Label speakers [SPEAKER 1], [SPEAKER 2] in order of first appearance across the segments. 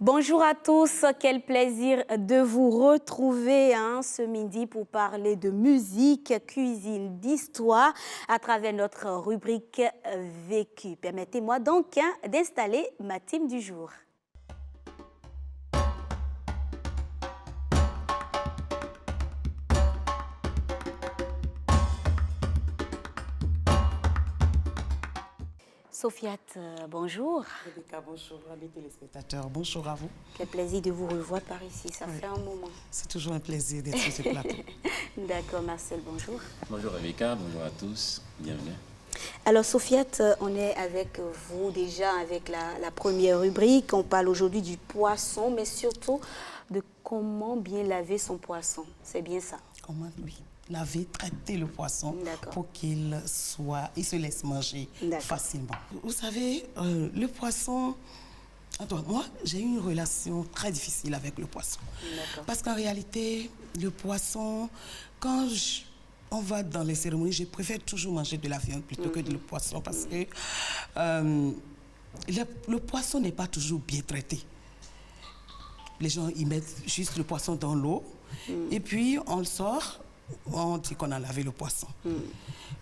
[SPEAKER 1] Bonjour à tous, quel plaisir de vous retrouver ce midi pour parler de musique, cuisine, d'histoire à travers notre rubrique Vécu. Permettez-moi donc d'installer ma team du jour. Sofiat, bonjour.
[SPEAKER 2] Rebecca, bonjour, amis téléspectateurs, bonjour à vous.
[SPEAKER 1] Quel plaisir de vous revoir par ici, ça fait un moment.
[SPEAKER 2] C'est toujours un plaisir d'être sur ce plateau.
[SPEAKER 1] D'accord, Marcel, bonjour.
[SPEAKER 3] Bonjour Rebecca, bonjour à tous, bienvenue.
[SPEAKER 1] Alors Sofiat, on est avec vous déjà avec la première rubrique. On parle aujourd'hui du poisson, mais surtout de comment bien laver son poisson. C'est bien ça?
[SPEAKER 2] Comment, oui, laver, traiter le poisson pour qu'il se laisse manger facilement. Vous savez, le poisson, moi, j'ai eu une relation très difficile avec le poisson. Parce qu'en réalité, le poisson, quand on va dans les cérémonies, je préfère toujours manger de la viande plutôt que le poisson parce que le poisson n'est pas toujours bien traité. Les gens, ils mettent juste le poisson dans l'eau et puis on le sort, on dit qu'on a lavé le poisson.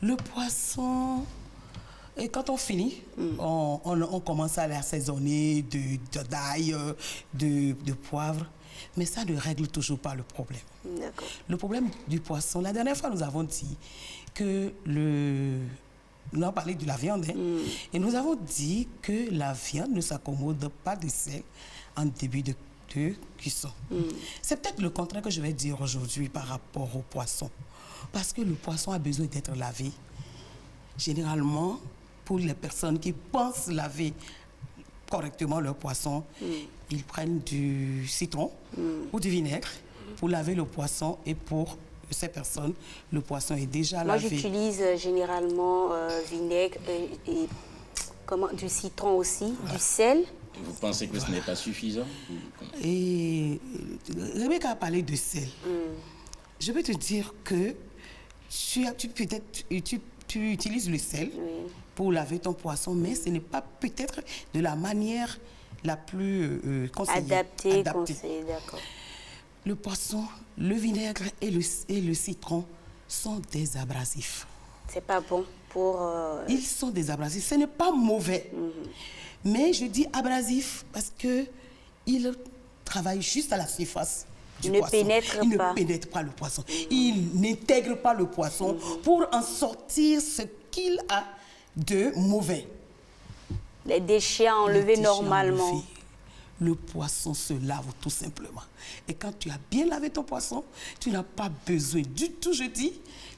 [SPEAKER 2] Le poisson, et quand on finit, on commence à l'assaisonner d'ail, de poivre, mais ça ne règle toujours pas le problème. Le problème du poisson, la dernière fois, nous avons dit que nous avons parlé de la viande, et nous avons dit que la viande ne s'accommode pas de sel en début de cuisson. C'est peut-être le contraire que je vais dire aujourd'hui par rapport au poisson. Parce que le poisson a besoin d'être lavé. Généralement, pour les personnes qui pensent laver correctement leur poisson, ils prennent du citron ou du vinaigre pour laver le poisson, et pour ces personnes, le poisson est déjà lavé.
[SPEAKER 1] Moi, j'utilise généralement vinaigre et du citron aussi, du sel.
[SPEAKER 3] Vous pensez que ce n'est pas suffisant?
[SPEAKER 2] Et Rebecca a parlé de sel. Je peux te dire que tu utilises le sel pour laver ton poisson, mais ce n'est pas peut-être de la manière la plus conseillée.
[SPEAKER 1] Adaptée. D'accord.
[SPEAKER 2] Le poisson, le vinaigre et le citron sont des abrasifs.
[SPEAKER 1] C'est pas bon pour...
[SPEAKER 2] Ils sont des abrasifs. Ce n'est pas mauvais. Mais je dis abrasif parce qu'ils travaillent juste à la surface du poisson. Il ne pénètre pas le poisson. Il n'intègre pas le poisson pour en sortir ce qu'il a de mauvais.
[SPEAKER 1] Les déchets à enlever normalement.
[SPEAKER 2] Le poisson se lave tout simplement. Et quand tu as bien lavé ton poisson, tu n'as pas besoin du tout, je dis,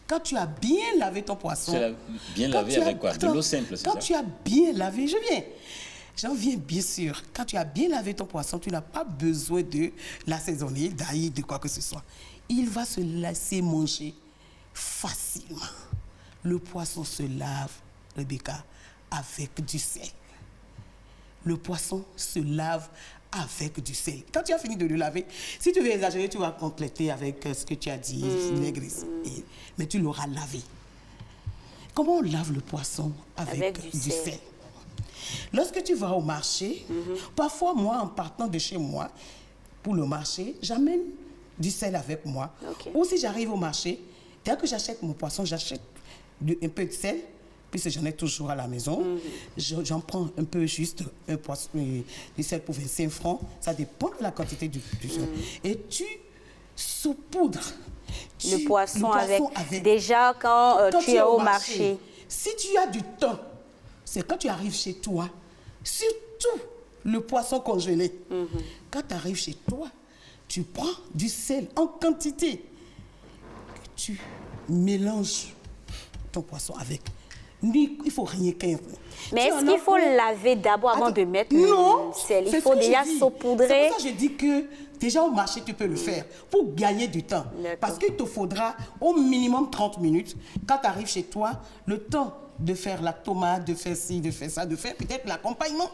[SPEAKER 2] quand tu as bien lavé ton poisson...
[SPEAKER 3] Bien lavé avec quoi? De l'eau simple, c'est ça?
[SPEAKER 2] Quand tu as bien lavé, j'en viens bien sûr. Quand tu as bien lavé ton poisson, tu n'as pas besoin de l'assaisonner, d'ail, de quoi que ce soit. Il va se laisser manger facilement. Le poisson se lave, Rebecca, avec du sel. Le poisson se lave avec du sel. Quand tu as fini de le laver, si tu veux exagérer, tu vas compléter avec ce que tu as dit, vinaigre, mais tu l'auras lavé. Comment on lave le poisson avec du sel? Lorsque tu vas au marché, parfois moi, en partant de chez moi pour le marché, j'amène du sel avec moi. Ou si j'arrive au marché, dès que j'achète mon poisson, j'achète un peu de sel, puisque j'en ai toujours à la maison. J'en prends un peu, juste un poisson, du sel pour 25 francs. Ça dépend de la quantité du sel. Et tu saupoudres
[SPEAKER 1] le poisson avec... Déjà, quand tu es au marché.
[SPEAKER 2] Si tu as du temps, c'est quand tu arrives chez toi, surtout le poisson congelé. Quand tu arrives chez toi, tu prends du sel en quantité. Tu mélanges ton poisson avec. Il ne faut rien qu'un.
[SPEAKER 1] Mais est-ce qu'il faut laver d'abord avant de mettre le sel? Il faut déjà saupoudrer.
[SPEAKER 2] C'est pour ça que je dis que déjà au marché, tu peux le faire pour gagner du temps. Parce qu'il te faudra au minimum 30 minutes. Quand tu arrives chez toi, le temps de faire la tomate, de faire ci, de faire ça, de faire peut-être l'accompagnement,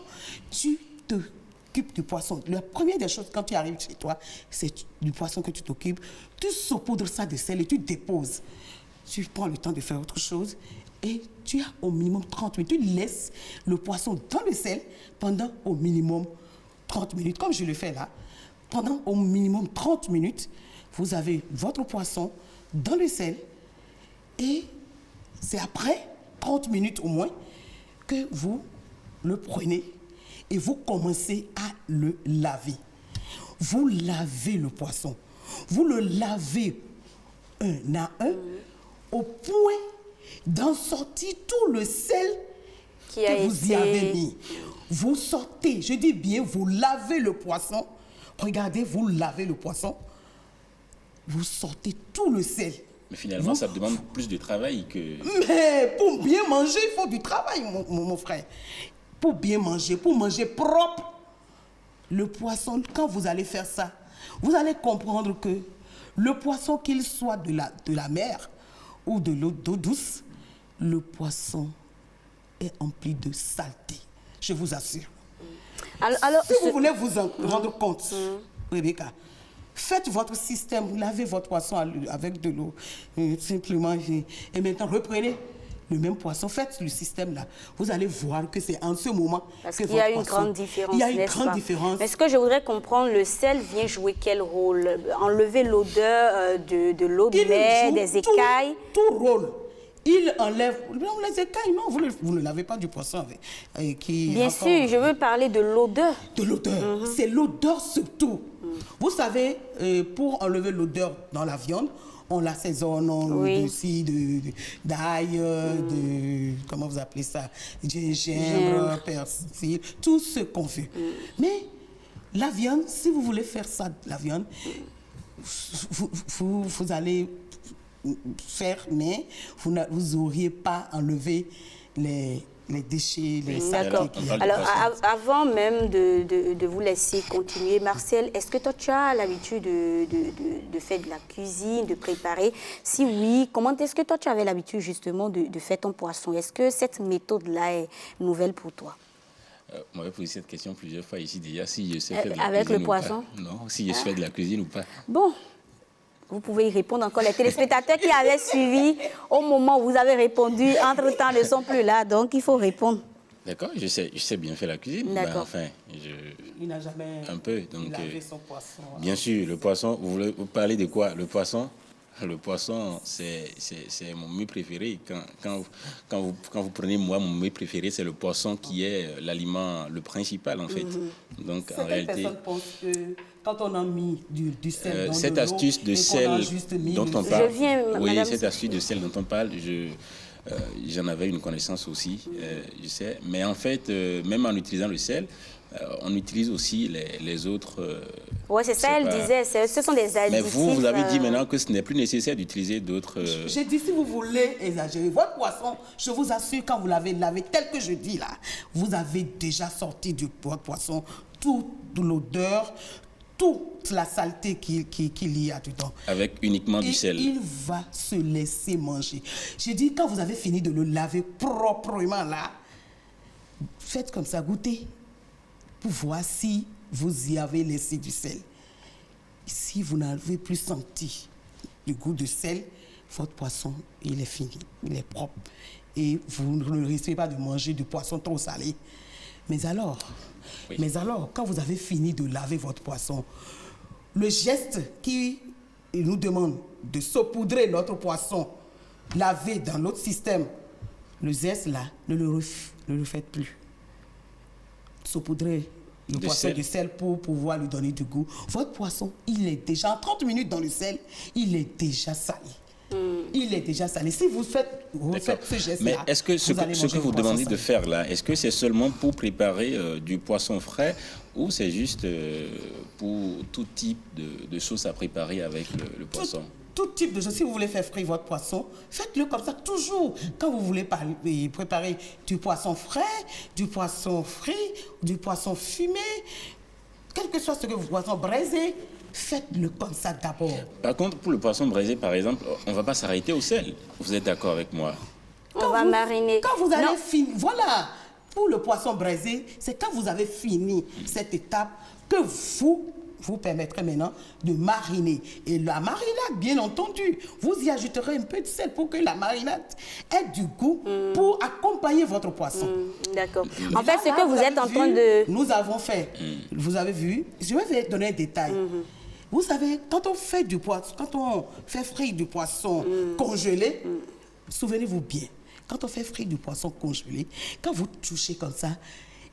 [SPEAKER 2] tu t'occupes du poisson. La première des choses, quand tu arrives chez toi, c'est du poisson que tu t'occupes. Tu saupoudres ça de sel et tu déposes. Tu prends le temps de faire autre chose et tu as au minimum 30 minutes. Tu laisses le poisson dans le sel pendant au minimum 30 minutes, comme je le fais là, pendant au minimum 30 minutes, vous avez votre poisson dans le sel et c'est après 30 minutes au moins que vous le prenez et vous commencez à le laver. Vous lavez le poisson. Vous le lavez un à un au point d'en sortir tout le sel que vous y avez mis. Vous sortez, je dis bien, vous lavez le poisson. Regardez, vous lavez le poisson. Vous sortez tout le sel.
[SPEAKER 3] Mais finalement, ça demande plus de travail que...
[SPEAKER 2] Mais pour bien manger, il faut du travail, mon frère. Pour bien manger, pour manger propre, le poisson, quand vous allez faire ça, vous allez comprendre que le poisson, qu'il soit de la mer ou de d'eau douce, le poisson est empli de saleté. Je vous assure. Alors, si vous voulez vous en rendre compte, Rebecca, faites votre système, lavez votre poisson avec de l'eau, simplement, et maintenant reprenez le même poisson, faites le système là. Vous allez voir que c'est en ce moment
[SPEAKER 1] parce
[SPEAKER 2] que
[SPEAKER 1] qu'il y a
[SPEAKER 2] votre
[SPEAKER 1] une grande différence.
[SPEAKER 2] Il y a une grande différence.
[SPEAKER 1] Mais ce que je voudrais comprendre, le sel vient jouer quel rôle? Enlever l'odeur de l'eau de mer, des écailles?
[SPEAKER 2] Tout rôle. Il enlève les écailles, non, vous ne lavez pas du poisson avec qui.
[SPEAKER 1] Bien sûr, je veux parler de l'odeur.
[SPEAKER 2] De l'odeur, c'est l'odeur surtout. Vous savez, pour enlever l'odeur dans la viande, on l'assaisonne, d'ail, comment vous appelez ça, gingembre, persil, tout ce qu'on fait. Mais la viande, si vous voulez faire ça, la viande, vous allez faire, mais vous n'auriez pas enlevé les déchets, les saletés.
[SPEAKER 1] D'accord. Alors, avant même de vous laisser continuer, Marcel, est-ce que toi, tu as l'habitude de faire de la cuisine, de préparer? Si oui, comment est-ce que toi, tu avais l'habitude justement de faire ton poisson? Est-ce que cette méthode-là est nouvelle pour toi?
[SPEAKER 3] On m'avait posé cette question plusieurs fois ici déjà, si je sais faire de la cuisine
[SPEAKER 1] avec le
[SPEAKER 3] ou
[SPEAKER 1] poisson?
[SPEAKER 3] pas. Non, si je fais de la cuisine ou pas.
[SPEAKER 1] Bon. Vous pouvez y répondre encore. Les téléspectateurs qui avaient suivi au moment où vous avez répondu, entre-temps, ne sont plus là. Donc, il faut répondre.
[SPEAKER 3] D'accord, je sais bien faire la cuisine.
[SPEAKER 1] D'accord.
[SPEAKER 3] Enfin,
[SPEAKER 2] il n'a jamais
[SPEAKER 3] lavé
[SPEAKER 2] son poisson.
[SPEAKER 3] Bien sûr, le poisson, vous parlez de quoi? Le poisson, c'est mon mets préféré. Quand vous prenez moi, mon mets préféré, c'est le poisson qui est l'aliment, le principal en fait. Donc en réalité...
[SPEAKER 2] Personne pense que quand on a mis du sel dans
[SPEAKER 3] cette
[SPEAKER 2] de l'eau,
[SPEAKER 3] astuce de sel dont on parle, cette astuce de sel dont on parle, j'en avais une connaissance aussi, je sais. Mais en fait, même en utilisant le sel, on utilise aussi les autres...
[SPEAKER 1] oui, c'est ça, elle disait, ce sont des additifs.
[SPEAKER 3] Mais vous avez dit maintenant que ce n'est plus nécessaire d'utiliser d'autres...
[SPEAKER 2] J'ai dit, si vous voulez exagérer, votre poisson, je vous assure, quand vous l'avez lavé tel que je dis là, vous avez déjà sorti de votre poisson toute l'odeur, toute la saleté qu'il y a dedans.
[SPEAKER 3] Avec uniquement du sel.
[SPEAKER 2] Il va se laisser manger. J'ai dit, quand vous avez fini de le laver proprement là, faites comme ça, goûtez, pour voir si vous y avez laissé du sel. Si vous n'avez plus senti le goût de sel, votre poisson, il est fini, il est propre. Et vous ne risquez pas de manger du poisson trop salé. Mais alors, quand vous avez fini de laver votre poisson, le geste qui nous demande de saupoudrer notre poisson lavé dans l'autre système, le geste là, ne le faites plus. Saupoudrer le poisson de sel pour pouvoir lui donner du goût. Votre poisson, il est déjà, en 30 minutes dans le sel, il est déjà salé. Il est déjà salé. Si vous faites ce geste-là...
[SPEAKER 3] Mais est-ce que ce que vous demandez de faire là, est-ce que c'est seulement pour préparer du poisson frais ou c'est juste pour tout type de sauce à préparer avec le poisson?
[SPEAKER 2] Tout type de choses. Si vous voulez faire frire votre poisson, faites-le comme ça toujours. Quand vous voulez préparer du poisson frais, du poisson frit, du poisson fumé, quel que soit ce que vous poisson braisé, faites-le comme ça d'abord.
[SPEAKER 3] Par contre, pour le poisson braisé, par exemple, on ne va pas s'arrêter au sel. Vous êtes d'accord avec moi?
[SPEAKER 1] On va mariner.
[SPEAKER 2] Quand vous allez finir, voilà. Pour le poisson braisé, c'est quand vous avez fini cette étape que vous permettrez maintenant de mariner. Et la marinade, bien entendu, vous y ajouterez un peu de sel pour que la marinade ait du goût pour accompagner votre poisson.
[SPEAKER 1] D'accord.
[SPEAKER 2] Et
[SPEAKER 1] En fait,
[SPEAKER 2] là,
[SPEAKER 1] ce que vous êtes en
[SPEAKER 2] avez
[SPEAKER 1] train
[SPEAKER 2] vu,
[SPEAKER 1] de...
[SPEAKER 2] Nous avons fait, vous avez vu, je vais vous donner un détail. Vous savez, quand on fait du poisson, quand on fait frire du poisson congelé, souvenez-vous bien, quand on fait frire du poisson congelé, quand vous touchez comme ça,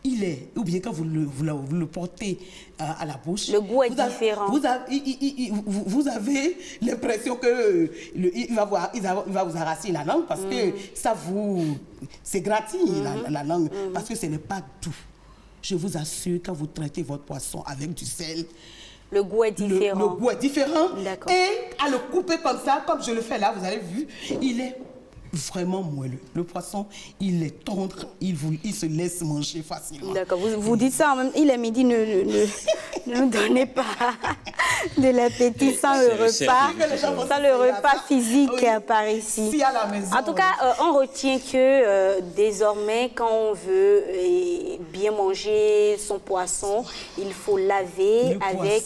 [SPEAKER 2] il est, ou bien quand vous le portez à la bouche,
[SPEAKER 1] Le goût est différent.
[SPEAKER 2] Vous avez l'impression que il va vous arracher la langue parce que ça vous, c'est gratine la langue, parce que ce n'est pas doux. Je vous assure, quand vous traitez votre poisson avec du sel,
[SPEAKER 1] Le goût est différent.
[SPEAKER 2] le goût est différent.
[SPEAKER 1] D'accord.
[SPEAKER 2] Et à le couper comme ça, comme je le fais là, vous avez vu, il est vraiment moelleux. Le poisson, il est tendre, il se laisse manger facilement.
[SPEAKER 1] D'accord, vous dites ça en même temps. Il est midi, ne nous donnez pas de l'appétit sans le repas physique par ici.
[SPEAKER 2] Si à la maison,
[SPEAKER 1] En tout cas, on retient que désormais, quand on veut bien manger son poisson, il faut laver avec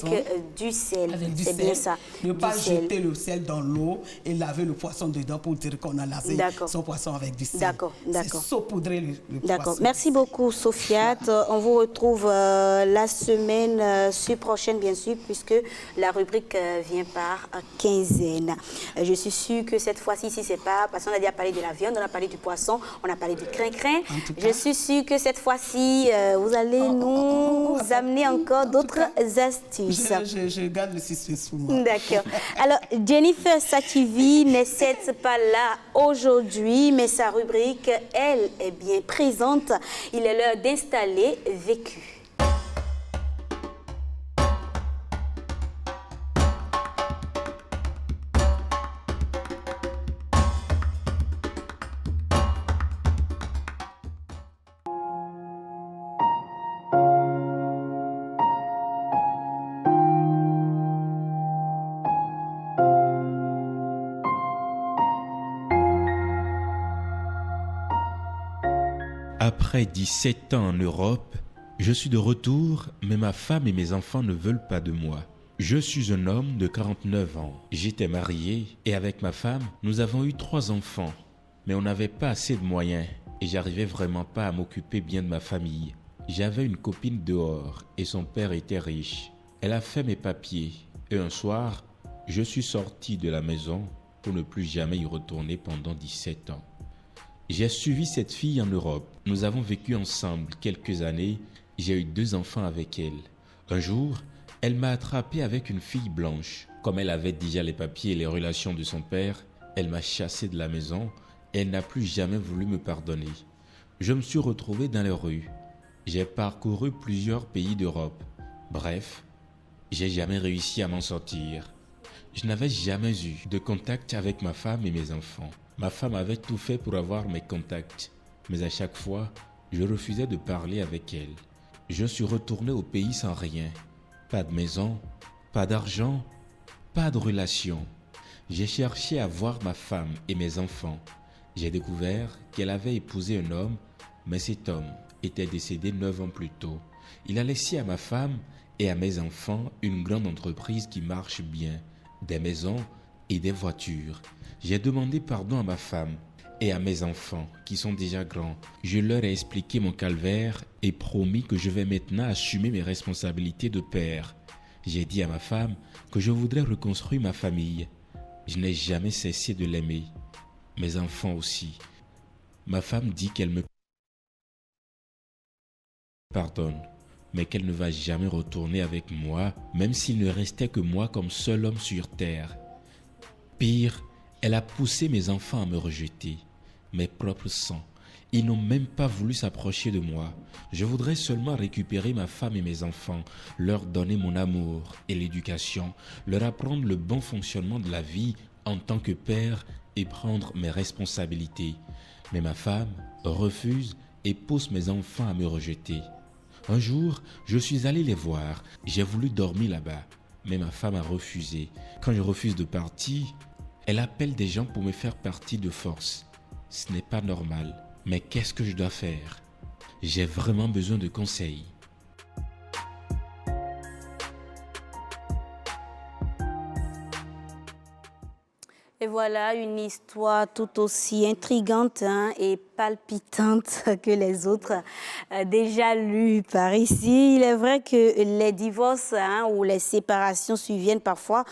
[SPEAKER 1] du sel. C'est bien ça.
[SPEAKER 2] Ne pas
[SPEAKER 1] du sel.
[SPEAKER 2] jeter le sel dans l'eau et laver le poisson dedans pour dire qu'on a lavé son poisson avec du sel.
[SPEAKER 1] D'accord.
[SPEAKER 2] C'est saupoudrer le
[SPEAKER 1] D'accord.
[SPEAKER 2] poisson.
[SPEAKER 1] Merci beaucoup, Sofiat. On vous retrouve la semaine prochaine, bien sûr, puisque la rubrique vient par quinzaine. Je suis sûre que cette fois-ci, si c'est pas... Parce qu'on a déjà parlé de la viande, on a parlé du poisson, on a parlé du crin-crin. Je suis sûre que cette fois-ci, vous allez nous amener encore d'autres astuces.
[SPEAKER 2] Je garde le suspense pour moi.
[SPEAKER 1] D'accord. Alors, Jennifer Sativi n'est certes pas là aujourd'hui, mais sa rubrique, elle, est bien présente. Il est l'heure d'installer Vécu.
[SPEAKER 4] Après 17 ans en Europe, je suis de retour, mais ma femme et mes enfants ne veulent pas de moi. Je suis un homme de 49 ans. J'étais marié et avec ma femme, nous avons eu 3 enfants. Mais on n'avait pas assez de moyens et j'arrivais vraiment pas à m'occuper bien de ma famille. J'avais une copine dehors et son père était riche. Elle a fait mes papiers et un soir, je suis sorti de la maison pour ne plus jamais y retourner pendant 17 ans. J'ai suivi cette fille en Europe. Nous avons vécu ensemble quelques années. J'ai eu 2 enfants avec elle. Un jour, elle m'a attrapé avec une fille blanche. Comme elle avait déjà les papiers et les relations de son père, elle m'a chassé de la maison et elle n'a plus jamais voulu me pardonner. Je me suis retrouvé dans les rues. J'ai parcouru plusieurs pays d'Europe. Bref, j'ai jamais réussi à m'en sortir. Je n'avais jamais eu de contact avec ma femme et mes enfants. Ma femme avait tout fait pour avoir mes contacts, mais à chaque fois, je refusais de parler avec elle. Je suis retourné au pays sans rien. Pas de maison, pas d'argent, pas de relation. J'ai cherché à voir ma femme et mes enfants. J'ai découvert qu'elle avait épousé un homme, mais cet homme était décédé 9 ans plus tôt. Il a laissé à ma femme et à mes enfants une grande entreprise qui marche bien, des maisons et des voitures. J'ai demandé pardon à ma femme et à mes enfants qui sont déjà grands. Je leur ai expliqué mon calvaire et promis que je vais maintenant assumer mes responsabilités de père. J'ai dit à ma femme que je voudrais reconstruire ma famille. Je n'ai jamais cessé de l'aimer. Mes enfants aussi. Ma femme dit qu'elle me pardonne, mais qu'elle ne va jamais retourner avec moi, même s'il ne restait que moi comme seul homme sur terre. Pire, elle a poussé mes enfants à me rejeter, mes propres sangs. Ils n'ont même pas voulu s'approcher de moi. Je voudrais seulement récupérer ma femme et mes enfants, leur donner mon amour et l'éducation, leur apprendre le bon fonctionnement de la vie en tant que père et prendre mes responsabilités. Mais ma femme refuse et pousse mes enfants à me rejeter. Un jour, je suis allé les voir. J'ai voulu dormir là-bas, mais ma femme a refusé. Quand je refuse de partir, elle appelle des gens pour me faire partir de force. Ce n'est pas normal. Mais qu'est-ce que je dois faire? J'ai vraiment besoin de conseils.
[SPEAKER 1] Et voilà une histoire tout aussi intrigante et palpitante que les autres déjà lues par ici. Il est vrai que les divorces ou les séparations surviennent parfois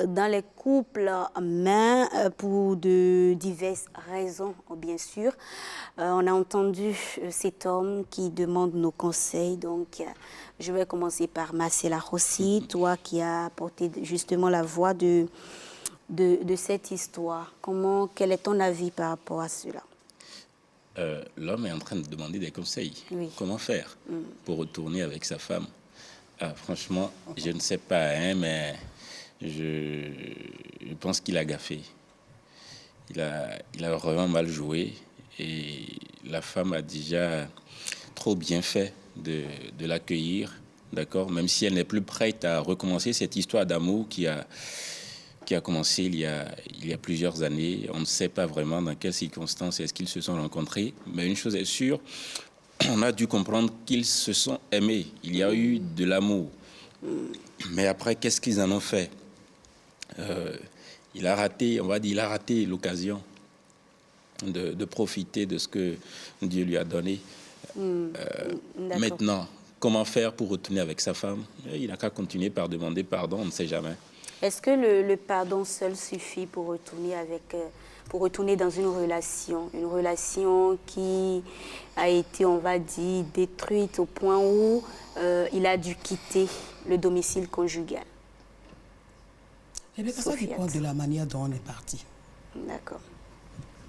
[SPEAKER 1] dans les couples mais pour de diverses raisons, bien sûr. On a entendu cet homme qui demande nos conseils, donc je vais commencer par Marcella Rossi, toi qui as apporté justement la voix de cette histoire. Quel est ton avis par rapport à cela?
[SPEAKER 3] L'homme est en train de demander des conseils.
[SPEAKER 1] Oui.
[SPEAKER 3] Comment faire pour retourner avec sa femme? Franchement, je ne sais pas, mais je pense qu'il a gaffé. Il a vraiment mal joué et la femme a déjà trop bien fait de l'accueillir, d'accord? Même si elle n'est plus prête à recommencer cette histoire d'amour qui a commencé il y a plusieurs années. On ne sait pas vraiment dans quelles circonstances est-ce qu'ils se sont rencontrés. Mais une chose est sûre, on a dû comprendre qu'ils se sont aimés. Il y a eu de l'amour. Mais après, qu'est-ce qu'ils en ont fait? Il a raté l'occasion de profiter de ce que Dieu lui a donné. Maintenant, comment faire pour retourner avec sa femme? Il n'a qu'à continuer par demander pardon, on ne sait jamais.
[SPEAKER 1] Est-ce que le pardon seul suffit pour retourner dans une relation qui a été, on va dire, détruite au point où il a dû quitter le domicile conjugal?
[SPEAKER 2] Eh bien, ça dépend de la manière dont on est parti.
[SPEAKER 1] D'accord.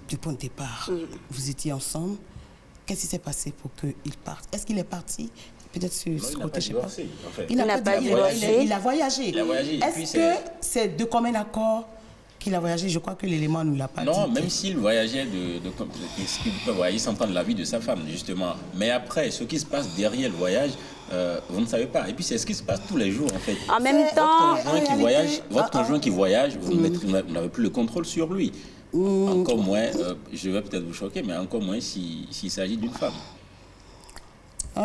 [SPEAKER 2] Du point de départ, vous étiez ensemble. Qu'est-ce qui s'est passé pour qu'il parte? Est-ce qu'il est parti? Peut-être sur ce côté, je ne sais pas.
[SPEAKER 3] En fait.
[SPEAKER 2] Il n'a pas divorcé. Il a voyagé.
[SPEAKER 3] Il a voyagé.
[SPEAKER 2] Est-ce que c'est de commun accord qu'il a voyagé? Je crois que l'élément ne l'a pas dit.
[SPEAKER 3] Non, même s'il voyageait, il peut voyager sans prendre l'avis de sa femme, justement. Mais après, ce qui se passe derrière le voyage, vous ne savez pas. Et puis, c'est ce qui se passe tous les jours, en fait.
[SPEAKER 1] En même temps,
[SPEAKER 3] votre conjoint qui voyage, vous n'avez plus le contrôle sur lui. Encore moins, je vais peut-être vous choquer, mais encore moins s'il s'agit d'une femme.
[SPEAKER 2] Vous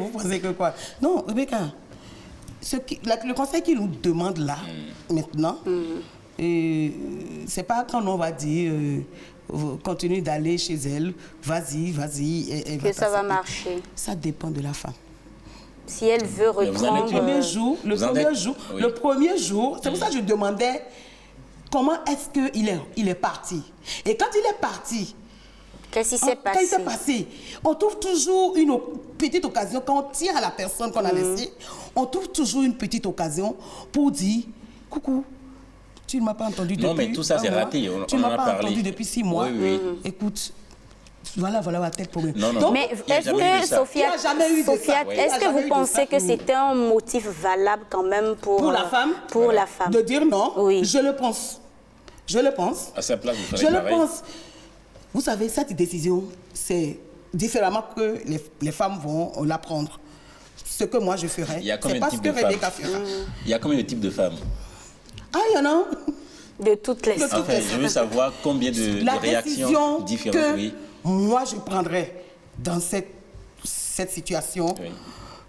[SPEAKER 2] pensez que quoi? Non, Rebecca, le conseil qu'il nous demande là, maintenant, c'est pas quand on va dire continue d'aller chez elle, vas-y.
[SPEAKER 1] Que ça va marcher.
[SPEAKER 2] Ça dépend de la femme.
[SPEAKER 1] Si elle veut reprendre...
[SPEAKER 2] Le premier jour, c'est pour ça que je demandais comment est-ce qu'il est parti. Et quand il est parti,
[SPEAKER 1] qu'est-ce qui s'est passé?
[SPEAKER 2] On trouve toujours une petite occasion, quand on tient à la personne qu'on a laissée, on trouve toujours une petite occasion pour dire « Coucou, tu ne m'as pas entendu depuis 6 mois. »
[SPEAKER 3] Non, mais tout ça, c'est raté.
[SPEAKER 2] Tu ne m'as pas entendu depuis 6 mois.
[SPEAKER 3] Oui.
[SPEAKER 2] Écoute, voilà ma tête pour lui.
[SPEAKER 3] Non.
[SPEAKER 1] Donc, mais est-ce que, Sophia, est-ce que vous pensez que c'était un motif valable quand même pour
[SPEAKER 2] la femme?
[SPEAKER 1] Pour la femme.
[SPEAKER 2] De dire non?
[SPEAKER 1] Oui.
[SPEAKER 2] Je le pense. À
[SPEAKER 3] sa place, vous ferez pareil.
[SPEAKER 2] Je le pense. Vous savez, cette décision, c'est différemment que les femmes vont la prendre. Ce que moi je ferais, c'est pas ce que Rebecca fera.
[SPEAKER 3] Il y a combien de types de femmes?
[SPEAKER 2] Il y en a.
[SPEAKER 1] De toutes les sortes.
[SPEAKER 3] Enfin, je veux savoir combien de réactions différentes.
[SPEAKER 2] Que moi je prendrais dans cette situation.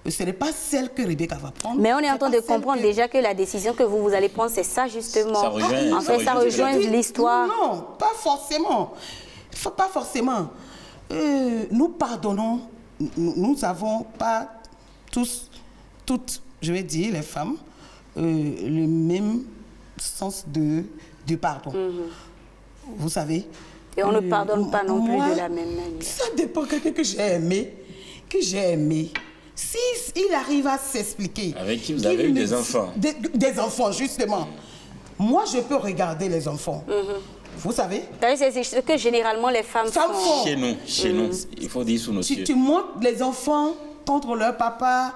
[SPEAKER 2] Ce n'est pas celle que Rebecca va prendre.
[SPEAKER 1] Mais on est en train de comprendre déjà que la décision que vous allez prendre, c'est ça justement. Ça rejoint l'histoire.
[SPEAKER 2] Non, pas forcément. Pas forcément. Nous pardonnons. Nous n'avons pas toutes, je vais dire, les femmes, le même sens de pardon. Vous savez.
[SPEAKER 1] Et on ne pardonne pas non plus de la même manière.
[SPEAKER 2] Ça dépend de quelqu'un que j'ai aimé. S'il arrive à s'expliquer...
[SPEAKER 3] Avec qui vous avez eu des enfants.
[SPEAKER 2] Des enfants, justement. Moi, je peux regarder les enfants. Vous savez?
[SPEAKER 1] C'est ce que généralement les femmes font.
[SPEAKER 3] Chez nous, il faut dire sous nos yeux.
[SPEAKER 2] Tu montres les enfants contre leur papa.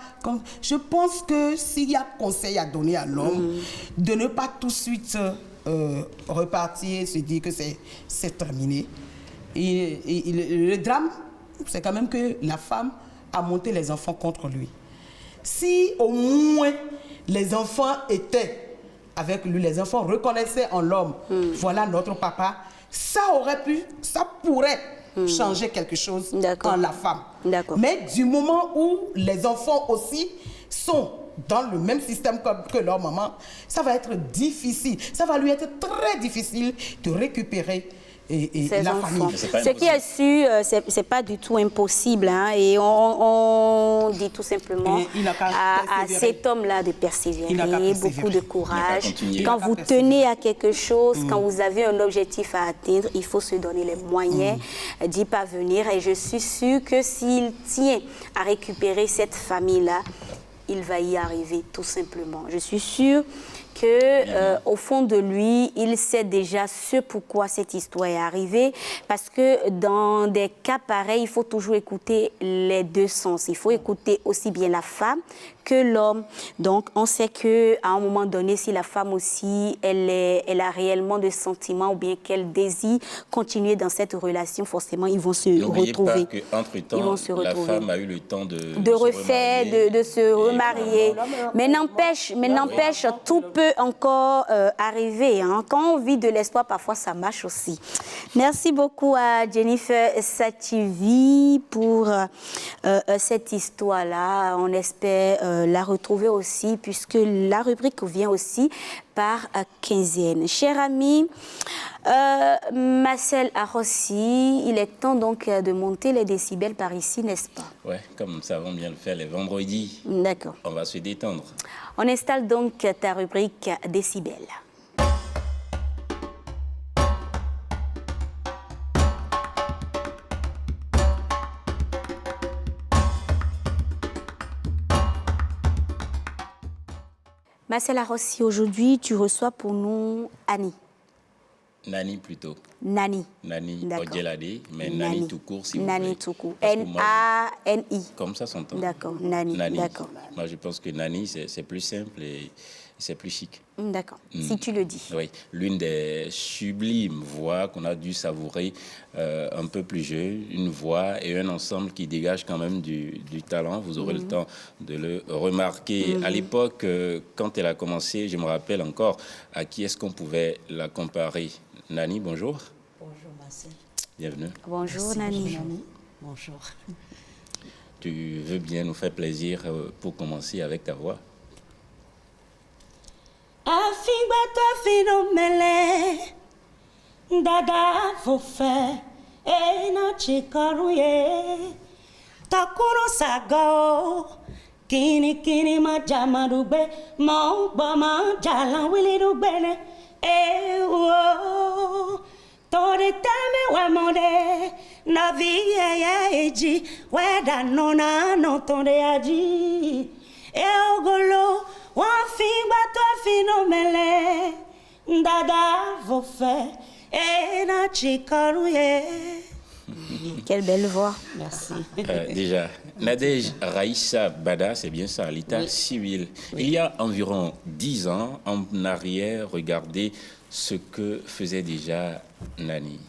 [SPEAKER 2] Je pense que s'il y a conseil à donner à l'homme, de ne pas tout de suite repartir et se dire que c'est terminé. Le drame, c'est quand même que la femme a monté les enfants contre lui. Si au moins les enfants étaient avec lui, les enfants reconnaissaient en l'homme, voilà notre papa, ça pourrait changer quelque chose en la femme. Mais du moment où les enfants aussi sont dans le même système que leur maman, ça va être difficile. Ça va lui être très difficile de récupérer la famille.
[SPEAKER 1] Ce qui est sûr, c'est pas du tout impossible. Hein, et on dit tout simplement à cet homme-là de persévérer, beaucoup de courage. Quand vous tenez à quelque chose, quand vous avez un objectif à atteindre, il faut se donner les moyens d'y parvenir. Et je suis sûre que s'il tient à récupérer cette famille-là, il va y arriver tout simplement. Je suis sûre que au fond de lui, il sait déjà ce pourquoi cette histoire est arrivée, parce que dans des cas pareils, il faut toujours écouter les deux sens. Il faut écouter aussi bien la femme que l'homme. Donc, on sait qu'à un moment donné, si la femme aussi, elle a réellement de sentiments ou bien qu'elle désire continuer dans cette relation, forcément, ils vont se retrouver.
[SPEAKER 3] N'oubliez pas qu'entre-temps, la femme a eu le temps de
[SPEAKER 1] refaire, de se remarier. Mais n'empêche, tout peut encore arriver. Hein. Quand on vit de l'espoir, parfois, ça marche aussi. Merci beaucoup à Jennifer Sativi pour cette histoire-là. On espère la retrouver aussi, puisque la rubrique vient aussi par quinzaine. Cher ami, Marcel Arossi, il est temps donc de monter les décibels par ici, n'est-ce pas?
[SPEAKER 3] Oui, comme nous savons bien le faire les vendredis.
[SPEAKER 1] D'accord.
[SPEAKER 3] On va se détendre.
[SPEAKER 1] On installe donc ta rubrique décibels. Marcel Arossi, aujourd'hui, tu reçois pour nous Annie.
[SPEAKER 3] Nani plutôt.
[SPEAKER 1] Nani.
[SPEAKER 3] Nani Odjelade, mais Nani tout court, si vous
[SPEAKER 1] Nani
[SPEAKER 3] voulez.
[SPEAKER 1] tout court. N-A-N-I.
[SPEAKER 3] Comme ça s'entend.
[SPEAKER 1] D'accord, Nani. D'accord.
[SPEAKER 3] Moi, je pense que Nani, c'est plus simple et c'est plus chic.
[SPEAKER 1] D'accord, si tu le dis.
[SPEAKER 3] Oui, l'une des sublimes voix qu'on a dû savourer un peu plus jeune, une voix et un ensemble qui dégage quand même du talent. Vous aurez le temps de le remarquer. À l'époque, quand elle a commencé, je me rappelle encore à qui est-ce qu'on pouvait la comparer. Nani, bonjour.
[SPEAKER 5] Bonjour, Marcel.
[SPEAKER 3] Bienvenue.
[SPEAKER 1] Bonjour,
[SPEAKER 5] Merci,
[SPEAKER 1] Nani.
[SPEAKER 5] Bonjour.
[SPEAKER 3] Tu veux bien nous faire plaisir pour commencer avec ta voix?
[SPEAKER 5] Afingba to finomele dada fofe ena chikaruye takuro sago kini kini ma jamarugbe mo gbama jalan wili rugbene wo tore teme wa mode na vie eji weda nona no tore aji ogolo one thing but a phénomène, dada vous fait et na chikarouye.
[SPEAKER 1] Quelle belle voix.
[SPEAKER 5] Merci.
[SPEAKER 3] Déjà, Nadège Raïssa Bada, c'est bien ça, l'état civil. Oui. Il y a environ 10 ans, en arrière, regardez ce que faisait déjà Nani.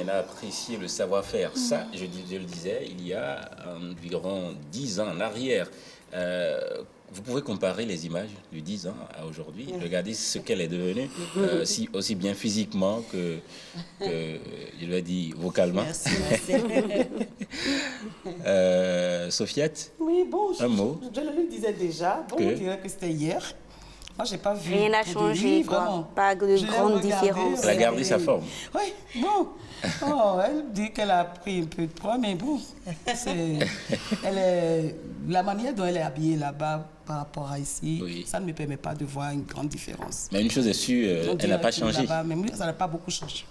[SPEAKER 3] Apprécier le savoir-faire. Ça, je le disais, il y a environ 10 ans en arrière. Vous pouvez comparer les images de 10 ans à aujourd'hui. Regardez ce qu'elle est devenue, aussi bien physiquement que je l'ai dit, vocalement.
[SPEAKER 5] Merci.
[SPEAKER 3] Sofiette,
[SPEAKER 2] oui, bon,
[SPEAKER 3] un mot.
[SPEAKER 2] Je le disais déjà. Bon, on dirait que c'était hier. Moi, je n'ai pas vu.
[SPEAKER 1] Rien n'a
[SPEAKER 2] trop de
[SPEAKER 1] changé,
[SPEAKER 2] lui,
[SPEAKER 1] quoi.
[SPEAKER 2] vraiment.
[SPEAKER 1] Pas de
[SPEAKER 2] Je l'ai
[SPEAKER 1] grande
[SPEAKER 2] regardée,
[SPEAKER 1] différence.
[SPEAKER 3] Elle a gardé sa forme.
[SPEAKER 2] Oui, bon. Oh, elle dit qu'elle a pris un peu de poids, mais bon. La manière dont elle est habillée là-bas par rapport à ici,
[SPEAKER 3] Oui.
[SPEAKER 2] ça ne me permet pas de voir une grande différence.
[SPEAKER 3] Mais une chose est sûre,
[SPEAKER 2] On
[SPEAKER 3] elle
[SPEAKER 2] dirait
[SPEAKER 3] n'a pas
[SPEAKER 2] que
[SPEAKER 3] changé.
[SPEAKER 2] là-bas, même ça n'a pas beaucoup changé.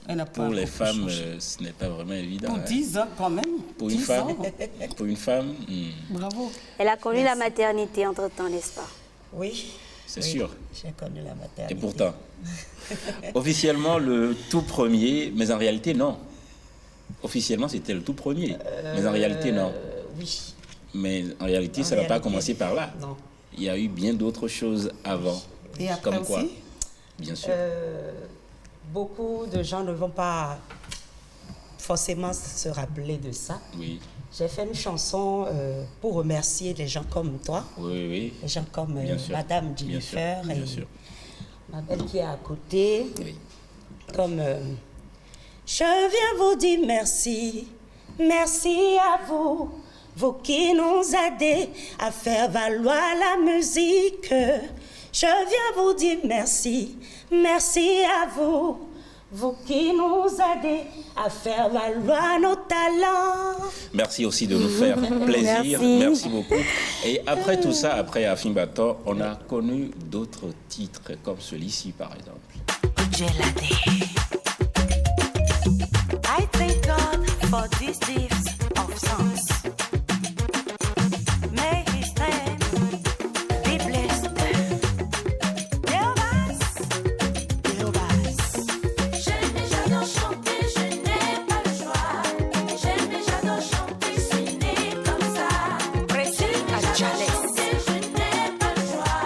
[SPEAKER 2] Elle n'a pas
[SPEAKER 3] Pour les
[SPEAKER 2] beaucoup
[SPEAKER 3] femmes,
[SPEAKER 2] changé.
[SPEAKER 3] ce n'est pas vraiment évident.
[SPEAKER 2] Pour
[SPEAKER 3] hein.
[SPEAKER 2] 10 ans quand même.
[SPEAKER 3] Pour une
[SPEAKER 2] 10
[SPEAKER 3] femme,
[SPEAKER 2] ans.
[SPEAKER 3] pour une femme,
[SPEAKER 2] Bravo.
[SPEAKER 1] Elle a connu la maternité entre-temps, n'est-ce pas?
[SPEAKER 5] Oui.
[SPEAKER 3] c'est
[SPEAKER 5] Oui,
[SPEAKER 3] sûr.
[SPEAKER 5] J'ai connu la maternité.
[SPEAKER 3] Et pourtant, officiellement le tout premier, mais en réalité non. Officiellement c'était le tout premier, mais en réalité non.
[SPEAKER 5] Oui.
[SPEAKER 3] Mais en réalité,
[SPEAKER 5] En
[SPEAKER 3] ça n'a pas
[SPEAKER 5] réalité,
[SPEAKER 3] commencé par là.
[SPEAKER 5] non.
[SPEAKER 3] Il y a eu bien d'autres choses avant.
[SPEAKER 2] Et après
[SPEAKER 3] Comme quoi,
[SPEAKER 2] aussi,
[SPEAKER 3] bien sûr.
[SPEAKER 5] Beaucoup de gens ne vont pas forcément se rappeler de ça.
[SPEAKER 3] Oui,
[SPEAKER 5] J'ai fait une chanson pour remercier les gens comme toi,
[SPEAKER 3] oui, oui.
[SPEAKER 5] les gens comme
[SPEAKER 3] Bien sûr.
[SPEAKER 5] Madame
[SPEAKER 3] Bien sûr,
[SPEAKER 5] Jennifer
[SPEAKER 3] bien
[SPEAKER 5] et
[SPEAKER 3] sûr.
[SPEAKER 5] ma belle qui est à côté.
[SPEAKER 3] Oui.
[SPEAKER 5] Comme je viens vous dire merci, merci à vous, vous qui nous aidez à faire valoir la musique. Je viens vous dire merci, merci à vous, vous qui nous aidez à faire valoir nos talents.
[SPEAKER 3] Merci aussi de nous faire plaisir.
[SPEAKER 1] Merci.
[SPEAKER 3] Merci beaucoup. Et après tout ça, après Afim Bator, on a connu d'autres titres comme celui-ci par exemple.
[SPEAKER 6] I thank God for these gifts of songs. May His name be blessed. Jehovah's. J'aime et j'adore chanter, je n'ai pas le choix. J'aime et j'adore chanter, c'est né comme ça. Précis à chanter, je n'ai pas le choix.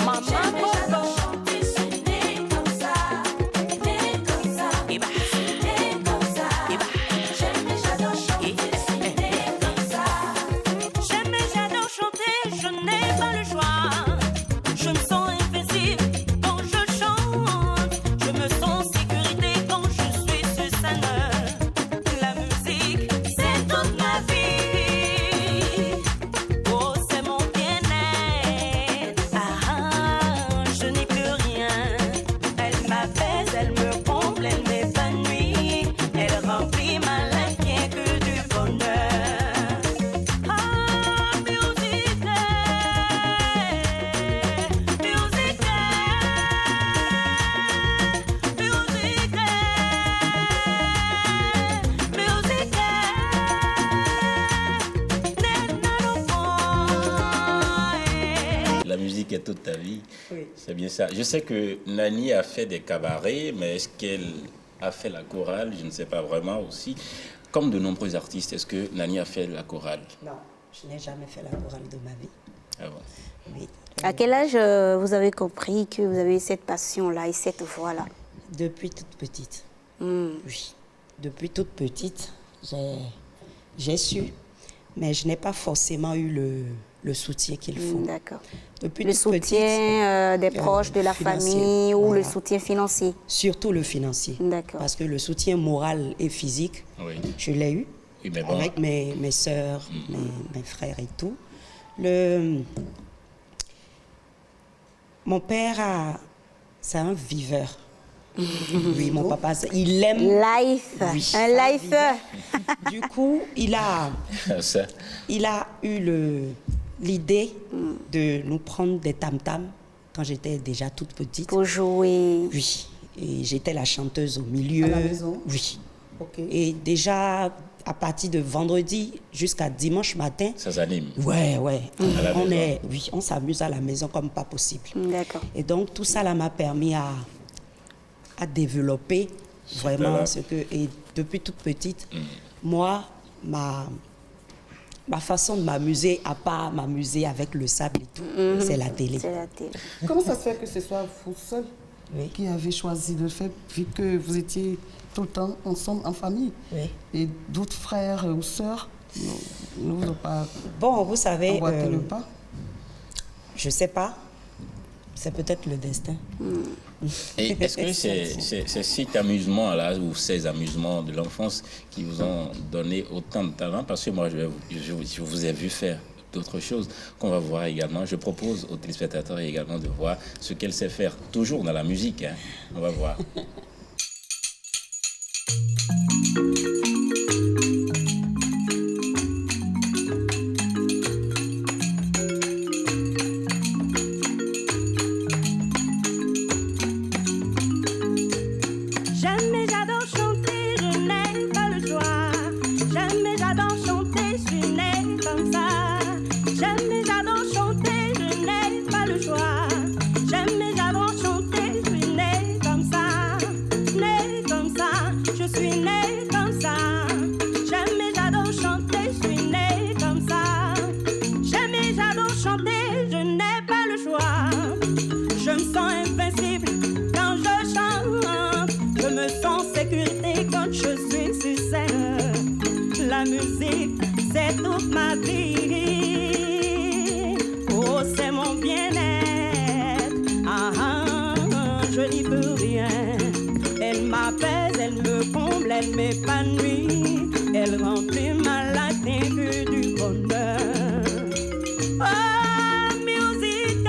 [SPEAKER 6] Maman, j'aime et j'adore chanter, c'est né comme ça. Né comme ça. Né comme ça. J'aime et j'adore chanter, c'est né comme ça. J'aime et j'adore chanter, je n'ai pas le choix. Je me sens invincible quand je chante. Je me sens en sécurité quand je suis sur scène. La musique, c'est toute ma vie. Oh, c'est mon bien-être. Ah, je n'ai plus rien. Elle m'apaise, elle me comble, elle m'épanouit. Elle remplit ma life rien que du bonheur. Ah, musique,
[SPEAKER 3] La musique est toute ta vie.
[SPEAKER 5] Oui.
[SPEAKER 3] C'est bien ça. Je sais que Nani a fait des cabarets, mais est-ce qu'elle a fait la chorale? Je ne sais pas vraiment aussi. Comme de nombreux artistes, est-ce que Nani a fait la chorale?
[SPEAKER 5] Non, je n'ai jamais fait la chorale de ma vie.
[SPEAKER 3] Ah bon.
[SPEAKER 5] Oui.
[SPEAKER 1] À quel âge vous avez compris que vous avez cette passion-là et cette voix-là?
[SPEAKER 5] Depuis toute petite.
[SPEAKER 1] Hmm.
[SPEAKER 5] Oui. Depuis toute petite, j'ai su, mais je n'ai pas forcément eu le soutien qu'il faut.
[SPEAKER 1] D'accord.
[SPEAKER 5] Depuis
[SPEAKER 1] Le
[SPEAKER 5] toute petite,
[SPEAKER 1] soutien des proches, de la
[SPEAKER 5] financier,
[SPEAKER 1] famille ou le
[SPEAKER 5] voilà.
[SPEAKER 1] soutien financier?
[SPEAKER 5] Surtout le financier.
[SPEAKER 1] D'accord.
[SPEAKER 5] Parce que le soutien moral et physique,
[SPEAKER 3] Oui.
[SPEAKER 5] je l'ai eu
[SPEAKER 3] Oui, mais bon.
[SPEAKER 5] avec mes sœurs, mes frères et tout. Mon père, c'est un viveur. Oui, mon papa, il aime.
[SPEAKER 1] Life,
[SPEAKER 5] Oui,
[SPEAKER 1] un lifer.
[SPEAKER 5] Du coup, il a
[SPEAKER 3] Ça,
[SPEAKER 5] eu l'idée de nous prendre des tam-tams quand j'étais déjà toute petite.
[SPEAKER 1] Pour jouer.
[SPEAKER 5] Oui, et j'étais la chanteuse au milieu.
[SPEAKER 2] À la maison?
[SPEAKER 5] Oui.
[SPEAKER 2] Ok.
[SPEAKER 5] Et déjà, à partir de vendredi jusqu'à dimanche matin,
[SPEAKER 3] ça s'anime.
[SPEAKER 5] ouais.
[SPEAKER 3] À la maison.
[SPEAKER 5] On s'amuse à la maison comme pas possible.
[SPEAKER 1] D'accord.
[SPEAKER 5] Et donc, tout ça là m'a permis à développer vraiment
[SPEAKER 3] là.
[SPEAKER 5] ce que... Et depuis toute petite, moi, ma façon de m'amuser, à part m'amuser avec le sable et tout, c'est la télé.
[SPEAKER 1] C'est la télé.
[SPEAKER 2] Comment ça se fait que ce soit vous seul
[SPEAKER 5] Oui.
[SPEAKER 2] qui avez choisi de le faire, vu que vous étiez tout le temps ensemble en famille?
[SPEAKER 5] Oui.
[SPEAKER 2] Et d'autres frères ou sœurs ne vous ont pas
[SPEAKER 5] Bon, vous savez,
[SPEAKER 2] emboîté le pas?
[SPEAKER 5] je sais pas, c'est peut-être le destin.
[SPEAKER 3] Et est-ce que c'est cet amusement-là ou ces amusements de l'enfance qui vous ont donné autant de talent? Parce que moi, je vous ai vu faire d'autres choses qu'on va voir également. Je propose aux téléspectateurs également de voir ce qu'elle sait faire, toujours dans la musique. Hein. On va voir.
[SPEAKER 5] J'aime et j'adore chanter, je n'ai pas le choix. J'aime et j'adore chanter, je suis née comme ça. J'aime et j'adore chanter, je n'ai pas le choix. J'aime et j'adore chanter, je suis née comme ça. Née comme ça, je suis née comme ça. J'aime et j'adore chanter, je suis née comme ça. J'aime et j'adore chanter, je n'ai pas le choix. Je me sens invincible quand je chante. Je me sens en sécurité quand je suis sur scène. La musique, c'est toute ma vie. Oh, c'est mon bien-être. Ah, ah, ah, je n'y peux rien. Elle m'apaise, elle me comble, elle m'épanouit. Elle remplit ma life rien que du bonheur. Oh, musique,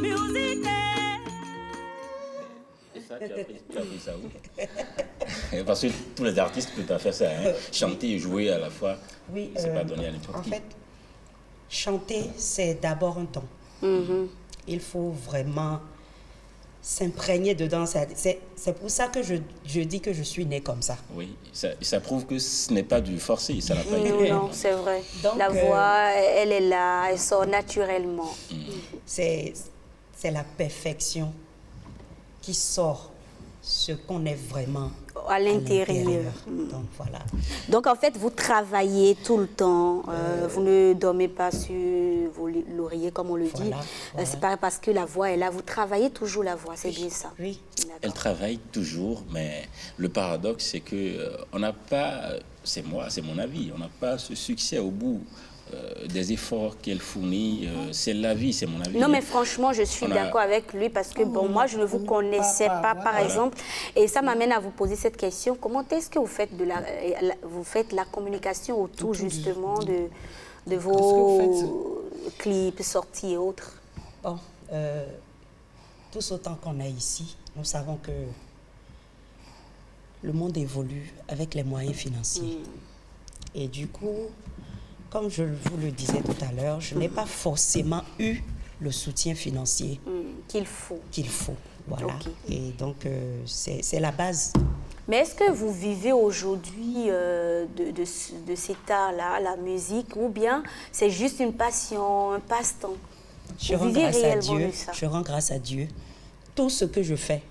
[SPEAKER 5] musique.
[SPEAKER 3] Et ça, tu as appris ça où? Parce que tous les artistes peuvent pas faire ça. Hein. Chanter et jouer à la fois,
[SPEAKER 5] Oui,
[SPEAKER 3] c'est pas donné à n'importe
[SPEAKER 5] en
[SPEAKER 3] qui.
[SPEAKER 5] fait, chanter, c'est d'abord un don. Il faut vraiment s'imprégner dedans. C'est pour ça que je dis que je suis née comme ça.
[SPEAKER 3] Oui, ça prouve que ce n'est pas du forcé, ça n'a pas été.
[SPEAKER 1] Non, non, c'est vrai.
[SPEAKER 5] Donc,
[SPEAKER 1] la voix, elle est là, elle sort naturellement.
[SPEAKER 5] C'est la perfection qui sort ce qu'on est vraiment
[SPEAKER 1] À l'intérieur.
[SPEAKER 5] Donc voilà.
[SPEAKER 1] Donc en fait, vous travaillez tout le temps, vous ne dormez pas sur vos lauriers comme on le dit.
[SPEAKER 5] Voilà,
[SPEAKER 1] C'est pas parce que la voix est là, vous travaillez toujours la voix, c'est bien ça.
[SPEAKER 5] Oui.
[SPEAKER 1] D'accord.
[SPEAKER 3] Elle travaille toujours, mais le paradoxe, c'est que on n'a pas, c'est mon avis, on n'a pas ce succès au bout des efforts qu'elle fournit. C'est la vie, c'est mon avis.
[SPEAKER 1] Non, mais franchement, je suis
[SPEAKER 3] On a-
[SPEAKER 1] d'accord avec lui parce que, bon, moi, je ne vous connaissais pas, par exemple. Et ça m'amène à vous poser cette question. Comment est-ce que vous faites, vous faites la communication autour, justement, de vos clips, sorties et autres?
[SPEAKER 5] Bon, tous autant qu'on est ici, nous savons que le monde évolue avec les moyens financiers. Et du coup, comme je vous le disais tout à l'heure, je n'ai pas forcément eu le soutien financier
[SPEAKER 1] Qu'il faut.
[SPEAKER 5] qu'il faut. Voilà.
[SPEAKER 1] Ok.
[SPEAKER 5] Et donc, c'est la base.
[SPEAKER 1] Mais est-ce que vous vivez aujourd'hui de cet art-là, la musique, ou bien c'est juste une passion, un passe-temps?
[SPEAKER 5] Je
[SPEAKER 1] Vous
[SPEAKER 5] rends
[SPEAKER 1] vivez
[SPEAKER 5] grâce à
[SPEAKER 1] réellement
[SPEAKER 5] Dieu.
[SPEAKER 1] de ça?
[SPEAKER 5] Je rends grâce à Dieu. Tout ce que je fais,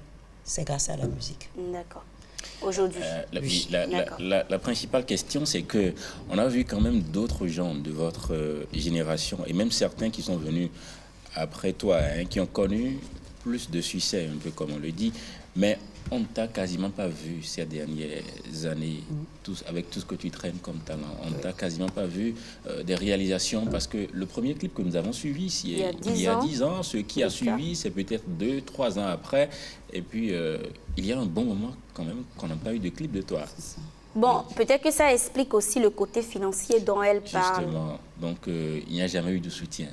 [SPEAKER 5] c'est grâce à la musique.
[SPEAKER 1] D'accord. Aujourd'hui. D'accord.
[SPEAKER 3] La principale question, c'est que on a vu quand même d'autres gens de votre génération, et même certains qui sont venus après toi, hein, qui ont connu plus de succès, un peu comme on le dit, mais on ne t'a quasiment pas vu ces dernières années, avec tout ce que tu traînes comme talent. On ne t'a quasiment pas vu des réalisations, parce que le premier clip que nous avons suivi, c'est
[SPEAKER 1] Il y a 10
[SPEAKER 3] il y a
[SPEAKER 1] ans.
[SPEAKER 3] 10 ans. Ce qui a suivi, c'est peut-être 2-3 ans après. Et puis, il y a un bon moment quand même qu'on n'a pas eu de clip de toi.
[SPEAKER 1] Bon, peut-être que ça explique aussi le côté financier dont elle parle.
[SPEAKER 3] Justement. Donc, il n'y a jamais eu de soutien.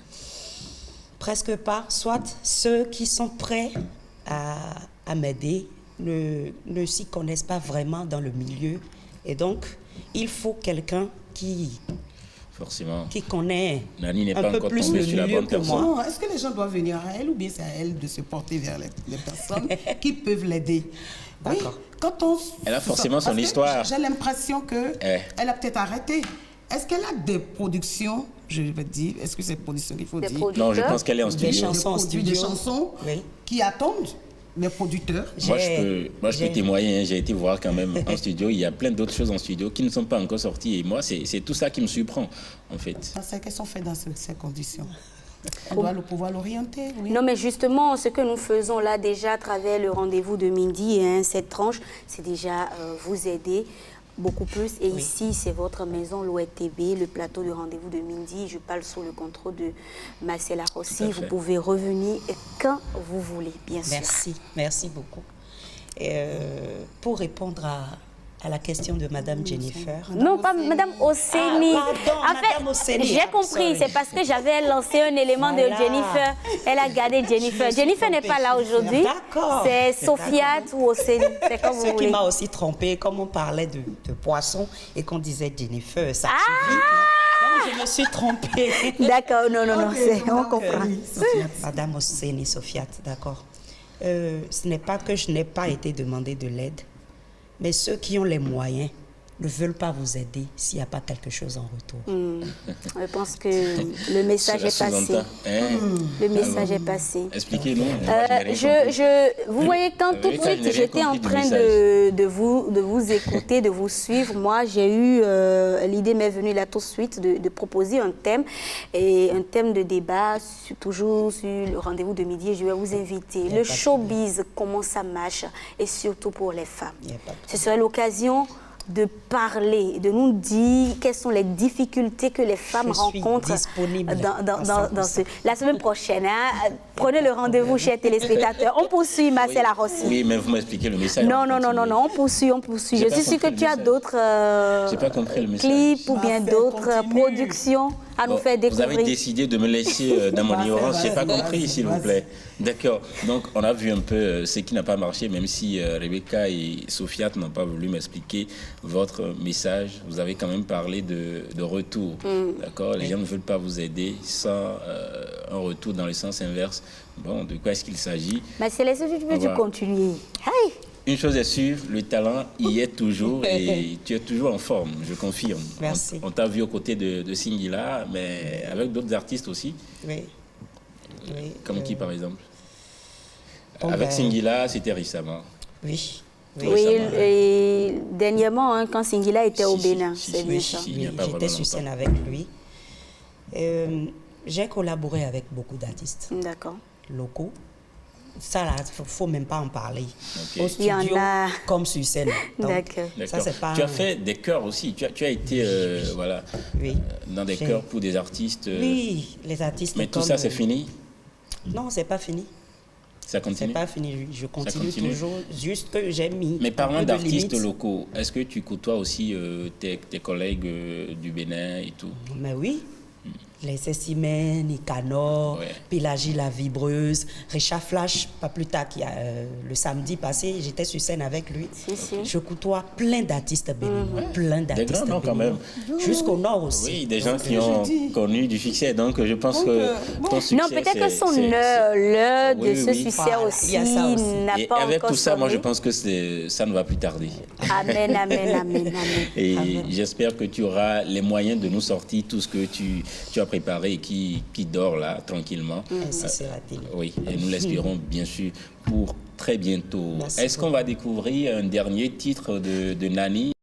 [SPEAKER 5] Presque pas. Soit ceux qui sont prêts à m'aider ne s'y connaissent pas vraiment dans le milieu. Et donc, il faut quelqu'un qui
[SPEAKER 3] Forcément.
[SPEAKER 5] connaît
[SPEAKER 3] Nani n'est
[SPEAKER 5] un
[SPEAKER 3] pas
[SPEAKER 5] peu
[SPEAKER 3] encore
[SPEAKER 5] plus
[SPEAKER 3] tombée
[SPEAKER 5] le
[SPEAKER 3] sur la
[SPEAKER 5] milieu
[SPEAKER 3] bonne
[SPEAKER 5] que
[SPEAKER 3] personne.
[SPEAKER 5] moi.
[SPEAKER 2] Non, est-ce que les gens doivent venir à elle ou bien c'est à elle de se porter vers les personnes qui peuvent l'aider? Oui,
[SPEAKER 5] D'accord.
[SPEAKER 2] quand on...
[SPEAKER 3] Elle a forcément son
[SPEAKER 2] Parce que
[SPEAKER 3] histoire.
[SPEAKER 2] J'ai l'impression que
[SPEAKER 3] Eh.
[SPEAKER 2] elle a peut-être arrêté. Est-ce qu'elle a des productions, je vais dire, est-ce que c'est productions qu'il faut
[SPEAKER 1] Des
[SPEAKER 2] dire?
[SPEAKER 1] producteurs.
[SPEAKER 3] Non, je pense qu'elle est en
[SPEAKER 5] Des
[SPEAKER 3] studio.
[SPEAKER 5] chansons. en
[SPEAKER 2] Produits,
[SPEAKER 5] studio.
[SPEAKER 2] des chansons
[SPEAKER 5] Oui.
[SPEAKER 2] qui attendent les producteurs.
[SPEAKER 3] Moi,
[SPEAKER 5] J'ai-
[SPEAKER 3] je peux témoigner, hein, j'ai été voir quand même en studio. Il y a plein d'autres choses en studio qui ne sont pas encore sorties. Et moi, c'est tout ça qui me surprend, en fait.
[SPEAKER 2] Parce qu'elles sont faites dans ces conditions. On doit pouvoir l'orienter, oui.
[SPEAKER 1] Non, mais justement, ce que nous faisons là déjà à travers le rendez-vous de midi, hein, cette tranche, c'est déjà vous aider beaucoup plus. Et ici, c'est votre maison, l'OETB, le plateau de rendez-vous de midi. Je parle sous le contrôle de Marcella Rossi.
[SPEAKER 3] Tout à
[SPEAKER 1] Vous
[SPEAKER 3] fait.
[SPEAKER 1] pouvez revenir quand vous voulez, bien sûr.
[SPEAKER 5] Merci beaucoup. Et, pour répondre à à la question de Madame Jennifer.
[SPEAKER 1] Non, pas Madame Oseni.
[SPEAKER 5] Ah, pardon,
[SPEAKER 1] En fait,
[SPEAKER 5] Madame Oseni.
[SPEAKER 1] j'ai compris,
[SPEAKER 5] Sorry.
[SPEAKER 1] c'est parce que j'avais lancé un élément de
[SPEAKER 5] Voilà.
[SPEAKER 1] Jennifer. Elle a gardé Jennifer.
[SPEAKER 5] Je me suis
[SPEAKER 1] Jennifer n'est pas là
[SPEAKER 5] trompée.
[SPEAKER 1] aujourd'hui.
[SPEAKER 5] D'accord.
[SPEAKER 1] C'est Sofiat ou Oseni. C'est comme vous
[SPEAKER 5] Ce qui
[SPEAKER 1] voulez.
[SPEAKER 5] m'a aussi trompée, comme on parlait de poisson et qu'on disait Jennifer, ça
[SPEAKER 1] Ah!
[SPEAKER 5] suffit. Donc, je me suis trompée.
[SPEAKER 1] D'accord, non, on comprend.
[SPEAKER 5] Madame Oseni Sofiat, d'accord. Ce n'est pas que je n'ai pas été demandé de l'aide, mais ceux qui ont les moyens ne veulent pas vous aider s'il n'y a pas quelque chose en retour.
[SPEAKER 1] Je pense que le message est
[SPEAKER 3] Cela
[SPEAKER 1] passé.
[SPEAKER 3] sous-entend, hein?
[SPEAKER 1] Le message est passé.
[SPEAKER 3] Expliquez-nous. Moi, je n'ai rien compris.
[SPEAKER 1] Vous voyez, quand tout de
[SPEAKER 3] Rebecca, je
[SPEAKER 1] suite
[SPEAKER 3] n'ai rien
[SPEAKER 1] j'étais en
[SPEAKER 3] compris du
[SPEAKER 1] train
[SPEAKER 3] message.
[SPEAKER 1] de vous écouter, de vous suivre, moi j'ai eu, l'idée m'est venue là tout de suite de proposer un thème, et un thème de débat, toujours sur le rendez-vous de midi, et je vais vous inviter. Le showbiz, comment ça marche, et surtout pour les femmes.
[SPEAKER 5] Il y a pas de
[SPEAKER 1] Ce serait l'occasion de parler, de nous dire quelles sont les difficultés que les femmes
[SPEAKER 5] Je suis
[SPEAKER 1] rencontrent
[SPEAKER 5] disponible
[SPEAKER 1] dans ce... La semaine prochaine, hein, prenez le rendez-vous, chers téléspectateurs. On poursuit, Marcella Rossi.
[SPEAKER 3] Oui, mais vous m'expliquez le message.
[SPEAKER 1] Non,
[SPEAKER 3] on continue.
[SPEAKER 1] on poursuit.
[SPEAKER 3] J'ai
[SPEAKER 1] Je
[SPEAKER 3] pas
[SPEAKER 1] suis sûre que
[SPEAKER 3] compris
[SPEAKER 1] tu
[SPEAKER 3] le
[SPEAKER 1] as
[SPEAKER 3] message.
[SPEAKER 1] d'autres
[SPEAKER 3] J'ai pas compris le message.
[SPEAKER 1] clips ou bien d'autres productions à nous
[SPEAKER 3] Bon,
[SPEAKER 1] faire
[SPEAKER 3] vous avez
[SPEAKER 1] découvrir.
[SPEAKER 3] décidé de me laisser dans mon ignorance, j'ai pas compris, s'il vous plaît. D'accord. Donc, on a vu un peu ce qui n'a pas marché, même si Rebecca et Sofiat n'ont pas voulu m'expliquer votre message. Vous avez quand même parlé de retour. D'accord. Les gens ne veulent pas vous aider sans un retour dans le sens inverse. Bon, de quoi est-ce qu'il s'agit?
[SPEAKER 1] Mais Céleste, tu peux
[SPEAKER 3] Voilà.
[SPEAKER 1] continuer. Hey!
[SPEAKER 3] Une chose est sûre, le talent y est toujours et tu es toujours en forme, je confirme.
[SPEAKER 5] Merci.
[SPEAKER 3] On t'a vu aux côtés de Singila, mais avec d'autres artistes aussi.
[SPEAKER 5] Oui. Oui.
[SPEAKER 3] Comme qui, par exemple?
[SPEAKER 5] Bon,
[SPEAKER 3] Avec
[SPEAKER 5] ben,
[SPEAKER 3] Singila, c'était récemment.
[SPEAKER 5] Oui.
[SPEAKER 1] Oui,
[SPEAKER 3] récemment.
[SPEAKER 1] et dernièrement, hein, quand Singila était au
[SPEAKER 3] Si,
[SPEAKER 1] Bénin,
[SPEAKER 3] si,
[SPEAKER 1] c'est
[SPEAKER 3] si,
[SPEAKER 1] bien
[SPEAKER 3] si,
[SPEAKER 1] ça.
[SPEAKER 3] si. Il n'y a
[SPEAKER 5] Oui,
[SPEAKER 3] pas
[SPEAKER 5] j'étais
[SPEAKER 3] vraiment
[SPEAKER 5] sur scène
[SPEAKER 3] longtemps.
[SPEAKER 5] avec lui. J'ai collaboré avec beaucoup d'artistes
[SPEAKER 1] D'accord.
[SPEAKER 5] locaux. Ça, là, faut même pas en parler.
[SPEAKER 3] Ok.
[SPEAKER 5] Au
[SPEAKER 1] Il y en
[SPEAKER 5] studio,
[SPEAKER 1] a.
[SPEAKER 5] comme sur scène. Donc,
[SPEAKER 1] D'accord.
[SPEAKER 5] Ça,
[SPEAKER 3] D'accord.
[SPEAKER 5] c'est pas...
[SPEAKER 3] Tu as fait des chœurs aussi. Tu as été voilà,
[SPEAKER 5] Oui.
[SPEAKER 3] dans des
[SPEAKER 5] J'ai-
[SPEAKER 3] chœurs pour des artistes.
[SPEAKER 5] Oui, les artistes
[SPEAKER 3] Mais tout
[SPEAKER 5] comme,
[SPEAKER 3] ça, c'est fini?
[SPEAKER 5] Non, c'est pas fini.
[SPEAKER 3] Ça
[SPEAKER 5] C'est
[SPEAKER 3] continue?
[SPEAKER 5] pas fini. Je continue
[SPEAKER 3] continue.
[SPEAKER 5] toujours. Juste que j'ai mis.
[SPEAKER 3] Mais
[SPEAKER 5] un
[SPEAKER 3] parlant
[SPEAKER 5] peu de
[SPEAKER 3] d'artistes
[SPEAKER 5] limites.
[SPEAKER 3] locaux, est-ce que tu côtoies aussi tes collègues du Bénin et tout?
[SPEAKER 5] Mais oui. Les Cessimènes, Nicanor,
[SPEAKER 3] Ouais.
[SPEAKER 5] Pélagie la Vibreuse, Richard Flash, pas plus tard, le samedi passé, j'étais sur scène avec lui.
[SPEAKER 1] Si, si.
[SPEAKER 5] Je côtoie plein d'artistes béninois, plein d'artistes
[SPEAKER 3] grands noms, quand
[SPEAKER 5] béninois. Jusqu'au nord aussi.
[SPEAKER 3] Oui, des gens qui ont connu du succès. Donc, je pense que ton succès...
[SPEAKER 1] Non, peut-être que son
[SPEAKER 3] c'est-
[SPEAKER 1] l'heure de
[SPEAKER 3] Oui,
[SPEAKER 1] ce
[SPEAKER 3] oui.
[SPEAKER 1] succès
[SPEAKER 5] Voilà, il
[SPEAKER 1] aussi
[SPEAKER 5] y a ça aussi.
[SPEAKER 1] n'a
[SPEAKER 3] Et
[SPEAKER 1] pas
[SPEAKER 3] avec
[SPEAKER 1] encore
[SPEAKER 3] tout ça, moi, je
[SPEAKER 1] sonné.
[SPEAKER 3] pense que ça ne va plus tarder.
[SPEAKER 1] Amen, amen, amen, amen.
[SPEAKER 3] Et j'espère que tu auras les moyens de nous sortir tout ce que tu as préparé et qui dort là, tranquillement.
[SPEAKER 5] Ainsi sera-t-il.
[SPEAKER 3] Oui, et nous l'espérons bien sûr pour très bientôt.
[SPEAKER 5] Merci
[SPEAKER 3] Est-ce qu'on va découvrir un dernier titre de Nani?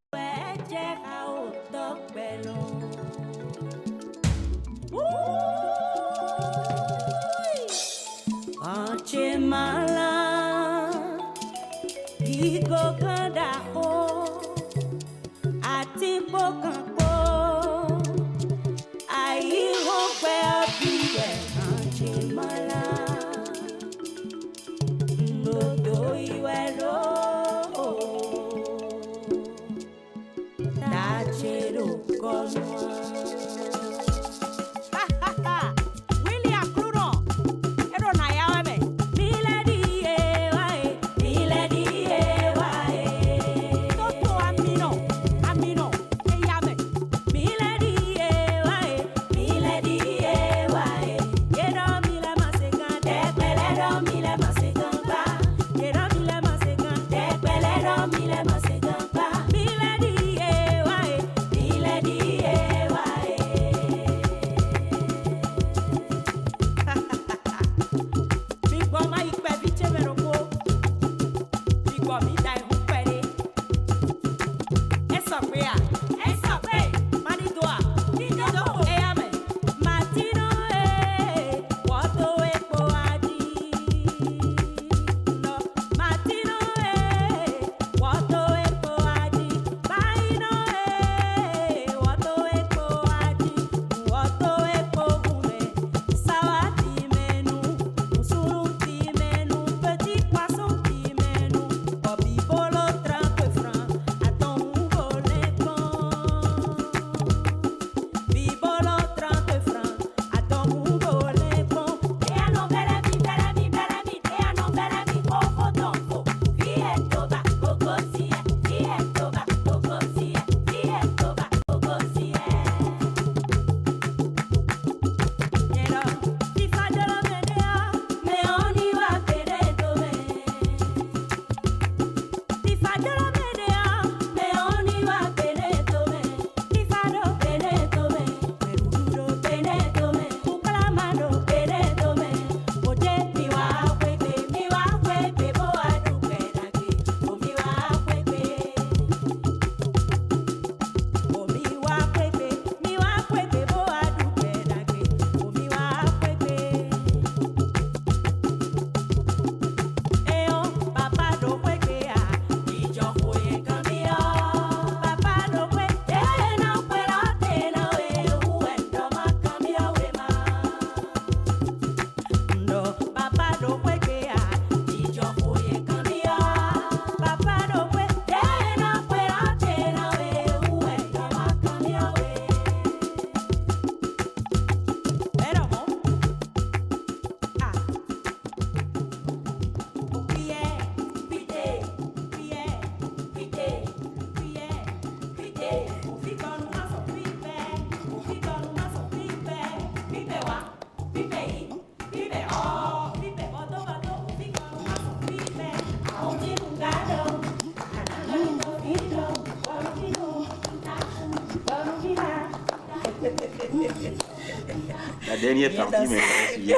[SPEAKER 3] La dernière partie m'intéresse bien.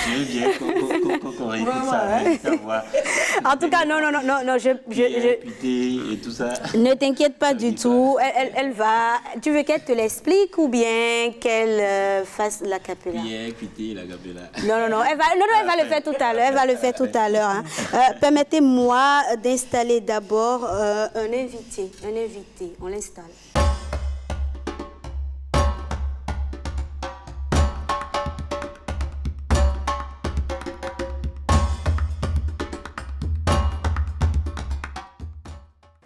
[SPEAKER 3] Je veux bien qu'on réécoute ça, savoir.
[SPEAKER 1] En tout cas, non,
[SPEAKER 3] Et tout ça.
[SPEAKER 1] ne t'inquiète pas du tout. Elle va. Tu veux qu'elle te l'explique ou bien qu'elle fasse la capella?
[SPEAKER 3] Bien écouter la capella.
[SPEAKER 1] Non, elle va le faire tout à l'heure. Elle va le faire tout à l'heure. Hein. Permettez-moi d'installer d'abord un invité. On l'installe.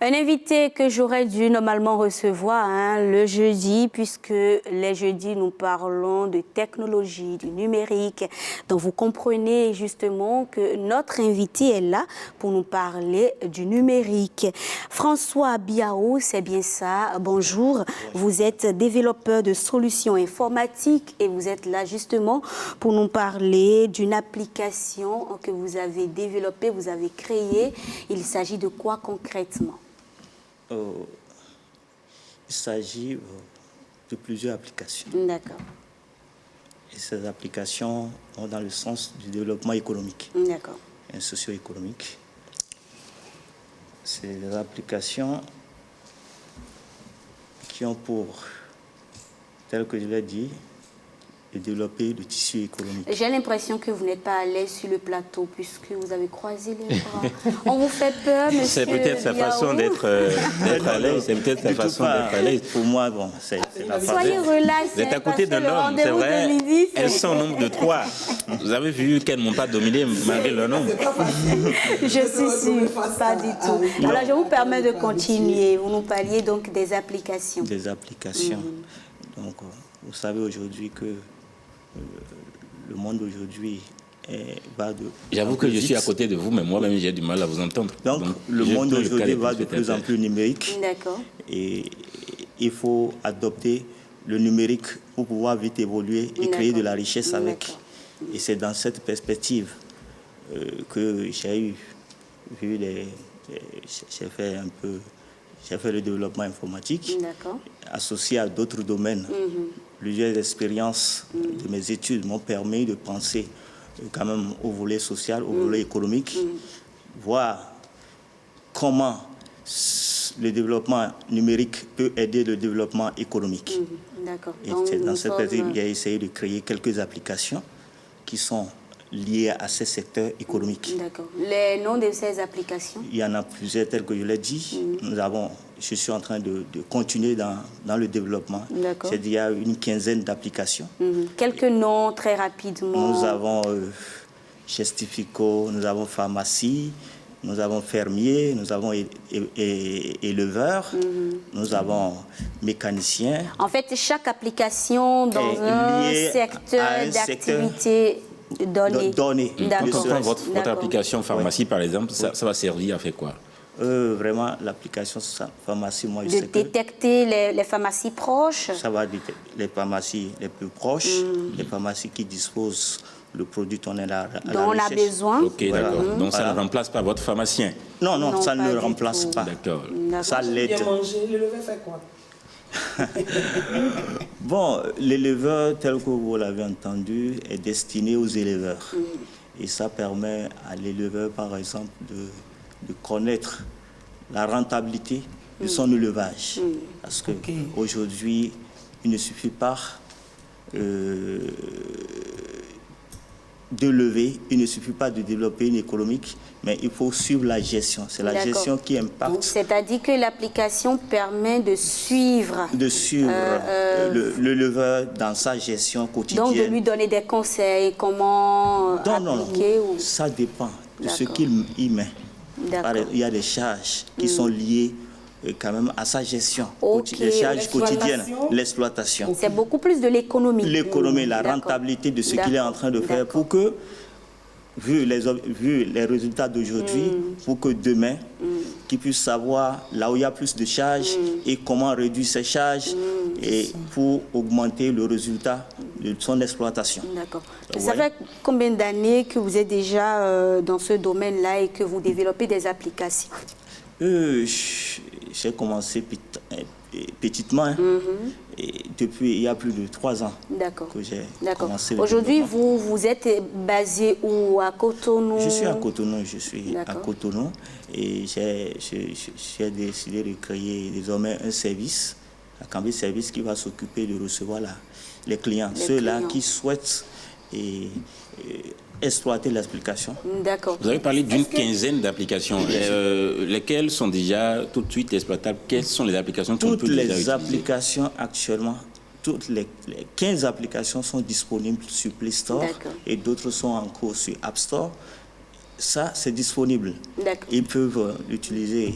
[SPEAKER 1] Un invité que j'aurais dû normalement recevoir le jeudi, puisque les jeudis, nous parlons de technologie, du numérique. Donc, vous comprenez justement que notre invité est là pour nous parler du numérique. François Biao, c'est bien ça. Bonjour. Vous êtes développeur de solutions informatiques et vous êtes là justement pour nous parler d'une application que vous avez développée, vous avez créée. Il s'agit de quoi concrètement?
[SPEAKER 7] Il s'agit de plusieurs applications.
[SPEAKER 1] D'accord.
[SPEAKER 7] Et ces applications vont dans le sens du développement économique
[SPEAKER 1] D'accord.
[SPEAKER 7] et socio-économique. C'est des applications qui ont pour, tel que je l'ai dit, de développer le tissu économique.
[SPEAKER 1] J'ai l'impression que vous n'êtes pas à l'aise sur le plateau puisque vous avez croisé les bras. On vous fait peur, monsieur.
[SPEAKER 3] C'est peut-être sa façon d'être à l'aise. C'est peut-être sa façon d'être à l'aise.
[SPEAKER 7] Pour moi, bon, c'est la façon.
[SPEAKER 1] Soyez relax.
[SPEAKER 3] Vous êtes à côté d'un homme, c'est vrai. Elles sont au nombre de 3. Vous avez vu qu'elles ne m'ont pas dominé malgré leur nombre.
[SPEAKER 1] Je suis sûre, pas du tout. Alors, je vous permets de continuer. Vous nous parliez donc des applications.
[SPEAKER 7] Des applications. Donc, vous savez aujourd'hui que le monde aujourd'hui va de...
[SPEAKER 3] J'avoue que je suis à côté de vous, mais moi-même j'ai du mal à vous entendre.
[SPEAKER 7] Donc le monde aujourd'hui va de plus en plus numérique.
[SPEAKER 1] D'accord.
[SPEAKER 7] Et il faut adopter le numérique pour pouvoir vite évoluer et créer de la richesse avec. Et c'est dans cette perspective que j'ai fait le développement informatique, associé à d'autres domaines. Plusieurs expériences de mes études m'ont permis de penser quand même au volet social, au volet économique, voir comment le développement numérique peut aider le développement économique.
[SPEAKER 1] D'accord.
[SPEAKER 7] Et c'est dans cette perspective que j'ai essayé de créer quelques applications qui sont liées à ces secteurs économiques.
[SPEAKER 1] D'accord. Les noms de ces applications?
[SPEAKER 7] Il y en a plusieurs, tels que je l'ai dit. Je suis en train de continuer dans le développement. C'est-à-dire qu'il y a une quinzaine d'applications.
[SPEAKER 1] Quelques noms très rapidement.
[SPEAKER 7] Nous avons Gestifico, nous avons Pharmacie, nous avons Fermier, nous avons Éleveur, nous avons Mécanicien.
[SPEAKER 1] En fait, chaque application dans un secteur d'activité donné.
[SPEAKER 3] Quand votre application pharmacie, par exemple, ça va servir à faire quoi?
[SPEAKER 7] Vraiment, l'application pharmacie, moi, je sais que...
[SPEAKER 1] détecter les pharmacies proches.
[SPEAKER 7] Ça va détecter les pharmacies les plus proches, les pharmacies qui disposent le produit dont on a besoin.
[SPEAKER 3] Ok, d'accord. Donc ça ne remplace pas votre pharmacien?
[SPEAKER 7] Non, ça ne le remplace pas.
[SPEAKER 3] D'accord.
[SPEAKER 7] Ça l'aide.
[SPEAKER 2] Bien manger, l'éleveur fait quoi?
[SPEAKER 7] Bon, l'éleveur, tel que vous l'avez entendu, est destiné aux éleveurs. Et ça permet à l'éleveur, par exemple, de connaître la rentabilité de son élevage. Parce qu'aujourd'hui, il ne suffit pas de lever, il ne suffit pas de développer une économique, mais il faut suivre la gestion. C'est la gestion qui impacte.
[SPEAKER 1] C'est-à-dire que l'application permet de suivre...
[SPEAKER 7] l'éleveur dans sa gestion quotidienne.
[SPEAKER 1] Donc de lui donner des conseils, comment appliquer
[SPEAKER 7] ou... Ça dépend de ce qu'il y met. Il y a des charges qui sont liées quand même à sa gestion, les charges quotidiennes, l'exploitation.
[SPEAKER 1] C'est beaucoup plus de l'économie.
[SPEAKER 7] L'économie, la rentabilité de ce qu'il est en train de faire pour que, vu les résultats d'aujourd'hui, pour que demain, qui puisse savoir là où il y a plus de charges et comment réduire ces charges et pour augmenter le résultat de son exploitation.
[SPEAKER 1] D'accord.
[SPEAKER 7] Ouais.
[SPEAKER 1] Ça fait combien d'années que vous êtes déjà dans ce domaine-là et que vous développez des applications?
[SPEAKER 7] J'ai commencé petitement, hein, et depuis il y a plus de 3 ans que j'ai commencé.
[SPEAKER 1] Aujourd'hui, vous êtes basé où? À Cotonou?
[SPEAKER 7] Je suis à Cotonou, à Cotonou et j'ai décidé de créer désormais un service, un Cambé Service qui va s'occuper de recevoir les clients, ceux-là qui souhaitent exploiter l'application.
[SPEAKER 1] D'accord.
[SPEAKER 3] Vous avez parlé d'une quinzaine d'applications. Lesquelles sont déjà tout de suite exploitables? Quelles sont les applications qu'on peut déjà utiliser?
[SPEAKER 7] Toutes les applications actuellement, toutes les 15 applications sont disponibles sur Play Store et d'autres sont en cours sur App Store. Ça, c'est disponible. Ils peuvent l'utiliser.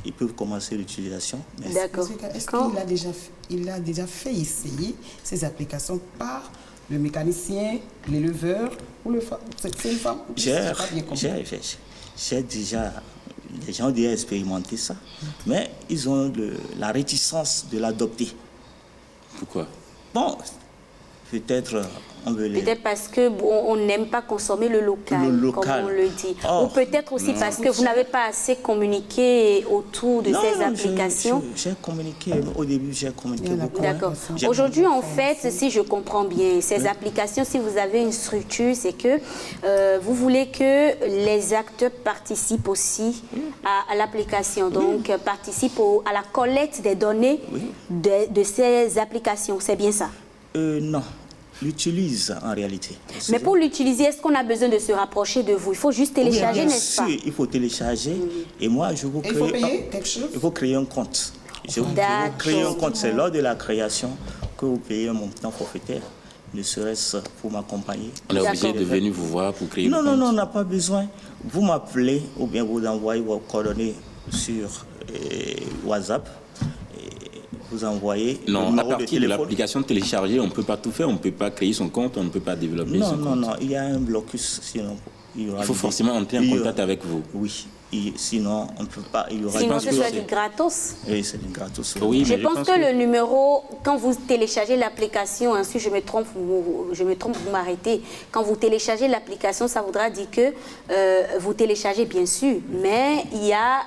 [SPEAKER 7] Ils peuvent commencer l'utilisation.
[SPEAKER 2] D'accord. Est-ce qu'il a déjà fait essayer ces applications par le mécanicien, l'éleveur ou le femme? C'est une femme?
[SPEAKER 7] J'ai déjà, les gens ont déjà expérimenté ça, mais ils ont la réticence de l'adopter.
[SPEAKER 3] Pourquoi?
[SPEAKER 7] Bon, peut-être on veut les...
[SPEAKER 1] Peut-être parce que on n'aime pas consommer le local, comme on le dit. Ou peut-être aussi parce que vous n'avez pas assez communiqué autour de ces applications.
[SPEAKER 7] J'ai communiqué, au début j'ai communiqué beaucoup.
[SPEAKER 1] D'accord. Aujourd'hui, en fait, si je comprends bien, ces applications, si vous avez une structure, c'est que vous voulez que les acteurs participent aussi à l'application, donc participent à la collecte des données de ces applications. C'est bien ça?
[SPEAKER 7] Non. L'utilise en réalité.
[SPEAKER 1] Mais pour l'utiliser, est-ce qu'on a besoin de se rapprocher de vous? Il faut juste télécharger, n'est-ce pas?
[SPEAKER 7] Il faut télécharger et moi je vous crée.
[SPEAKER 2] Il faut payer quelque chose?
[SPEAKER 7] Il faut créer un compte. Je vous crée un compte. C'est lors de la création que vous payez un montant forfaitaire, ne serait-ce pour m'accompagner.
[SPEAKER 3] On est obligé de venir vous voir pour créer un compte?
[SPEAKER 7] Non, on n'a pas besoin. Vous m'appelez ou bien vous envoyez vos coordonnées sur WhatsApp. Vous envoyez
[SPEAKER 3] non, à partir de l'application téléchargée, on ne peut pas tout faire, on ne peut pas créer son compte, on ne peut pas développer son compte.
[SPEAKER 7] Non, il y a un blocus, sinon
[SPEAKER 3] il faut forcément entrer en contact avec vous.
[SPEAKER 7] Oui, sinon on ne peut pas.
[SPEAKER 1] Sinon ce serait du gratos.
[SPEAKER 7] Oui, c'est du gratos.
[SPEAKER 3] Oui,
[SPEAKER 1] je pense que le numéro, quand vous téléchargez l'application, si je me trompe, vous m'arrêtez. Quand vous téléchargez l'application, ça voudra dire que vous téléchargez bien sûr, mais il y a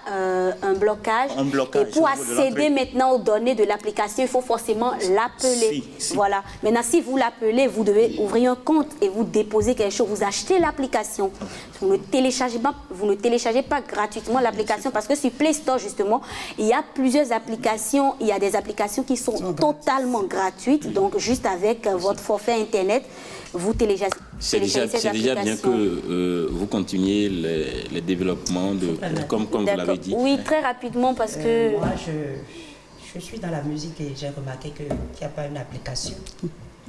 [SPEAKER 1] un blocage. Et pour accéder maintenant aux données de l'application, il faut forcément l'appeler. Voilà. Maintenant, si vous l'appelez, vous devez ouvrir un compte et vous déposez quelque chose. Vous achetez l'application. Vous ne téléchargez pas gratuitement l'application parce que sur Play Store, justement, il y a plusieurs applications. Il y a des applications qui sont totalement gratuites. Donc, juste avec votre forfait Internet, vous téléchargez ces applications.
[SPEAKER 3] C'est déjà bien que vous continuiez les développements, comme vous l'avez dit.
[SPEAKER 1] Oui, très rapidement parce que...
[SPEAKER 5] Moi, je suis dans la musique et j'ai remarqué qu'il n'y a pas une application.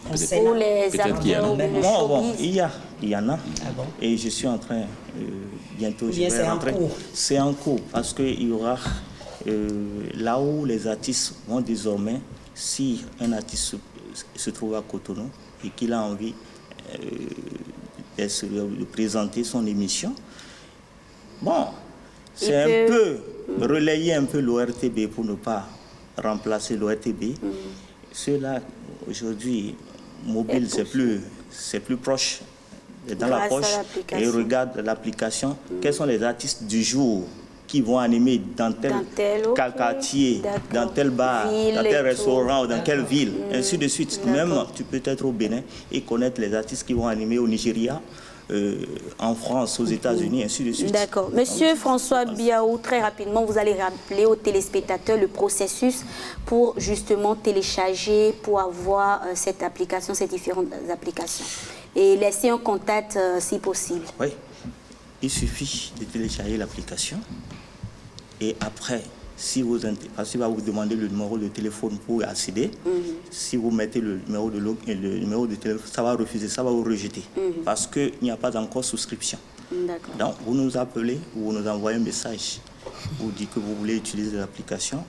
[SPEAKER 1] Pour les acteurs,
[SPEAKER 7] il y en a.
[SPEAKER 5] Ah bon?
[SPEAKER 7] Et je suis en train, bientôt, je vais rentrer. C'est en cours parce qu'il y aura là où les artistes vont désormais, si un artiste se trouve à Cotonou et qu'il a envie de présenter son émission, bon, c'est un peu relayer un peu l'ORTB pour ne pas remplacer l'ORTB. Ceux-là, aujourd'hui, mobile, c'est plus proche, dans la poche, et regarde l'application. Quels sont les artistes du jour qui vont animer dans tel quartier, dans tel bar, dans tel restaurant, ou dans quelle ville, ainsi de suite. Même, tu peux être au Bénin et connaître les artistes qui vont animer au Nigeria, en France, aux États-Unis, ainsi de suite.
[SPEAKER 1] D'accord. Monsieur François Biaou, très rapidement, vous allez rappeler aux téléspectateurs le processus pour justement télécharger, pour avoir cette application, ces différentes applications. Et laisser un contact si possible.
[SPEAKER 7] Oui. Il suffit de télécharger l'application et après, si vous va vous demander le numéro de téléphone pour accéder, si vous mettez le numéro de téléphone, ça va refuser, ça va vous rejeter parce qu'il n'y a pas encore souscription. Donc, vous nous appelez ou vous nous envoyez un message, vous dites que vous voulez utiliser l'application,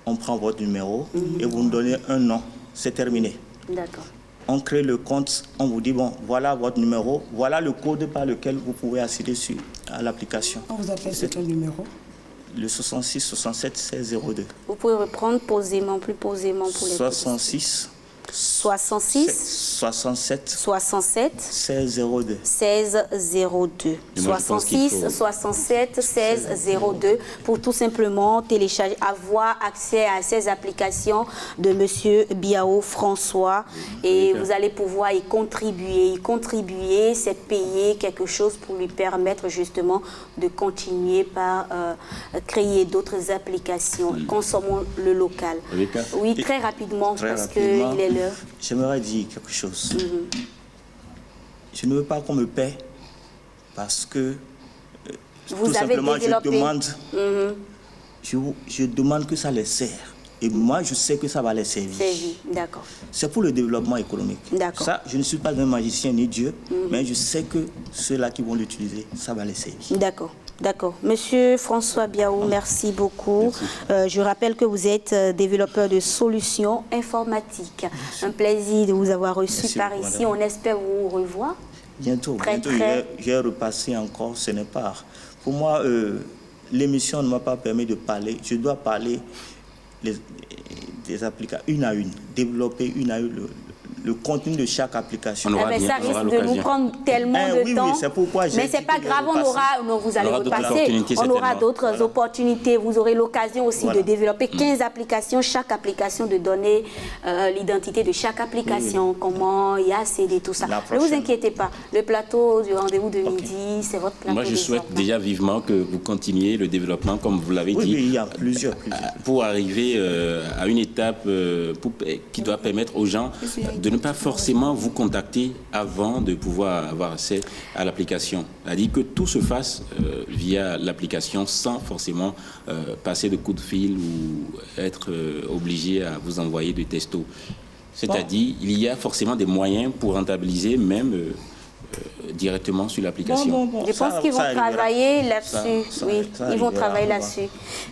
[SPEAKER 7] on prend votre numéro et vous nous donnez un nom, c'est terminé.
[SPEAKER 1] D'accord.
[SPEAKER 7] On crée le compte, on vous dit, bon, voilà votre numéro, voilà le code par lequel vous pouvez accéder à l'application.
[SPEAKER 2] On vous appelle sur quel numéro?
[SPEAKER 7] Le 66 67 16 02.
[SPEAKER 1] Vous pouvez reprendre posément, plus posément pour les
[SPEAKER 7] 66
[SPEAKER 1] 66
[SPEAKER 7] 67
[SPEAKER 1] 67
[SPEAKER 7] 16 02.
[SPEAKER 1] 16 02.
[SPEAKER 3] Et moi, je pense qu'il
[SPEAKER 1] 66
[SPEAKER 3] faut-
[SPEAKER 1] 67 16 02 pour tout simplement télécharger, avoir accès à ces applications de Monsieur Biao François et vous allez pouvoir y contribuer, c'est payer quelque chose pour lui permettre justement de continuer par créer d'autres applications. Consommons le local.
[SPEAKER 3] Rebecca?
[SPEAKER 1] Oui, très rapidement
[SPEAKER 7] Très
[SPEAKER 1] parce
[SPEAKER 7] rapidement,
[SPEAKER 1] qu'il est l'heure.
[SPEAKER 7] j'aimerais dire quelque chose. Je ne veux pas qu'on me paie parce que
[SPEAKER 1] Vous
[SPEAKER 7] tout
[SPEAKER 1] avez
[SPEAKER 7] simplement
[SPEAKER 1] développé.
[SPEAKER 7] je demande que ça les sert. Et moi, je sais que ça va les servir.
[SPEAKER 1] C'est vie, d'accord.
[SPEAKER 7] C'est pour le développement économique.
[SPEAKER 1] D'accord.
[SPEAKER 7] Ça, je ne suis pas un magicien ni Dieu, mais je sais que ceux-là qui vont l'utiliser, ça va les servir.
[SPEAKER 1] D'accord. D'accord. Monsieur François Biao, merci beaucoup. Je rappelle que vous êtes développeur de solutions informatiques. Un plaisir de vous avoir reçu
[SPEAKER 7] Merci
[SPEAKER 1] par
[SPEAKER 7] beaucoup,
[SPEAKER 1] ici.
[SPEAKER 7] madame.
[SPEAKER 1] On espère vous revoir.
[SPEAKER 7] Bientôt,
[SPEAKER 1] Très,
[SPEAKER 7] bientôt,
[SPEAKER 1] très.
[SPEAKER 7] je vais repasser encore, ce n'est pas... Pour moi, l'émission ne m'a pas permis de parler. Je dois parler des applications une à une, développer une à une le contenu de chaque application.
[SPEAKER 3] On aura
[SPEAKER 1] Mais
[SPEAKER 3] bien-
[SPEAKER 1] ça
[SPEAKER 3] on aura
[SPEAKER 1] risque de nous
[SPEAKER 3] l'occasion.
[SPEAKER 1] prendre tellement
[SPEAKER 7] Eh
[SPEAKER 1] de
[SPEAKER 7] oui,
[SPEAKER 1] temps.
[SPEAKER 7] oui, c'est pourquoi j'ai
[SPEAKER 1] Mais
[SPEAKER 7] dit
[SPEAKER 1] c'est pas
[SPEAKER 7] que je
[SPEAKER 1] grave,
[SPEAKER 7] repasse.
[SPEAKER 1] non, vous allez
[SPEAKER 3] On aura d'autres
[SPEAKER 1] repasser.
[SPEAKER 3] opportunités,
[SPEAKER 1] On aura
[SPEAKER 3] certainement.
[SPEAKER 1] d'autres opportunités. Vous aurez l'occasion aussi
[SPEAKER 7] Voilà.
[SPEAKER 1] de développer 15 applications, chaque application, de donner l'identité de chaque application, comment y accéder, tout ça.
[SPEAKER 7] La
[SPEAKER 1] Ne vous
[SPEAKER 7] prochaine.
[SPEAKER 1] inquiétez pas. Le plateau du rendez-vous de midi, c'est votre plateau.
[SPEAKER 3] Moi, je souhaite
[SPEAKER 1] désormais.
[SPEAKER 3] déjà vivement que vous continuiez le développement, comme vous l'avez
[SPEAKER 7] Oui,
[SPEAKER 3] dit,
[SPEAKER 7] oui, il y a plusieurs.
[SPEAKER 3] pour arriver à une étape qui doit permettre aux gens de ne pas forcément vous contacter avant de pouvoir avoir accès à l'application. C'est-à-dire que tout se fasse via l'application sans forcément passer de coups de fil ou être obligé à vous envoyer des textos. C'est-à-dire il y a forcément des moyens pour rentabiliser même directement sur l'application.
[SPEAKER 1] Je pense qu'ils vont travailler là-dessus. Oui, ils vont travailler là-dessus.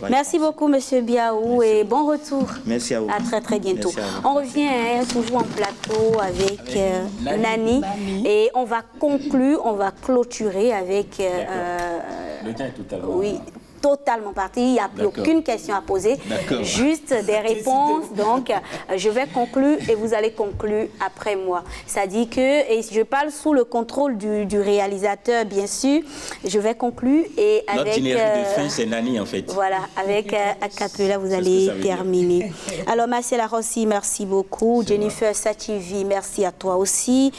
[SPEAKER 1] Merci beaucoup, Monsieur Biao, et bon retour.
[SPEAKER 7] Merci à vous.
[SPEAKER 1] À très, très bientôt.
[SPEAKER 7] Merci à vous.
[SPEAKER 1] On revient toujours en plateau avec Nani. Et on va conclure, on va clôturer avec...
[SPEAKER 3] Le temps est totalement...
[SPEAKER 1] oui, totalement parti. Il n'y a plus
[SPEAKER 3] D'accord.
[SPEAKER 1] aucune question à poser.
[SPEAKER 3] D'accord.
[SPEAKER 1] Juste des réponses. Donc, je vais conclure et vous allez conclure après moi. Ça dit que, et je parle sous le contrôle du réalisateur, bien sûr. Je vais conclure et
[SPEAKER 3] Notre
[SPEAKER 1] avec...
[SPEAKER 3] générique de fin, c'est Nani, en fait.
[SPEAKER 1] Voilà, avec Acapella, vous
[SPEAKER 3] C'est ce que
[SPEAKER 1] allez
[SPEAKER 3] ça veut dire.
[SPEAKER 1] terminer. Alors, Marcela Rossi, merci beaucoup. Jennifer Sachivi, merci à toi aussi.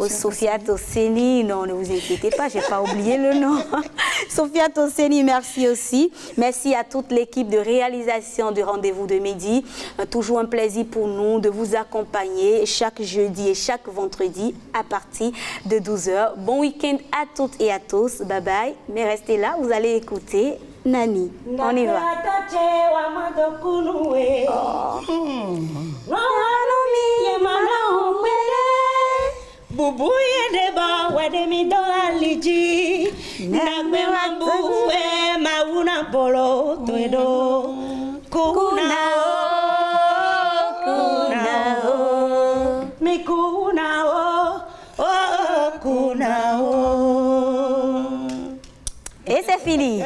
[SPEAKER 1] Sophia Tosseni, non, ne vous inquiétez pas, je n'ai pas oublié le nom. Sophia Tosseni, merci aussi. Merci à toute l'équipe de réalisation du rendez-vous de midi. Toujours un plaisir pour nous de vous accompagner chaque jeudi et chaque vendredi à partir de 12h. Bon week-end à toutes et à tous. Bye bye. Mais restez là, vous allez écouter Nani. On y va.
[SPEAKER 5] Bubu yedeba wede mi do aliji nagbe mambuwe mauna bolo toedo kuna o mi kuna o kuna o.
[SPEAKER 1] Et c'est fini.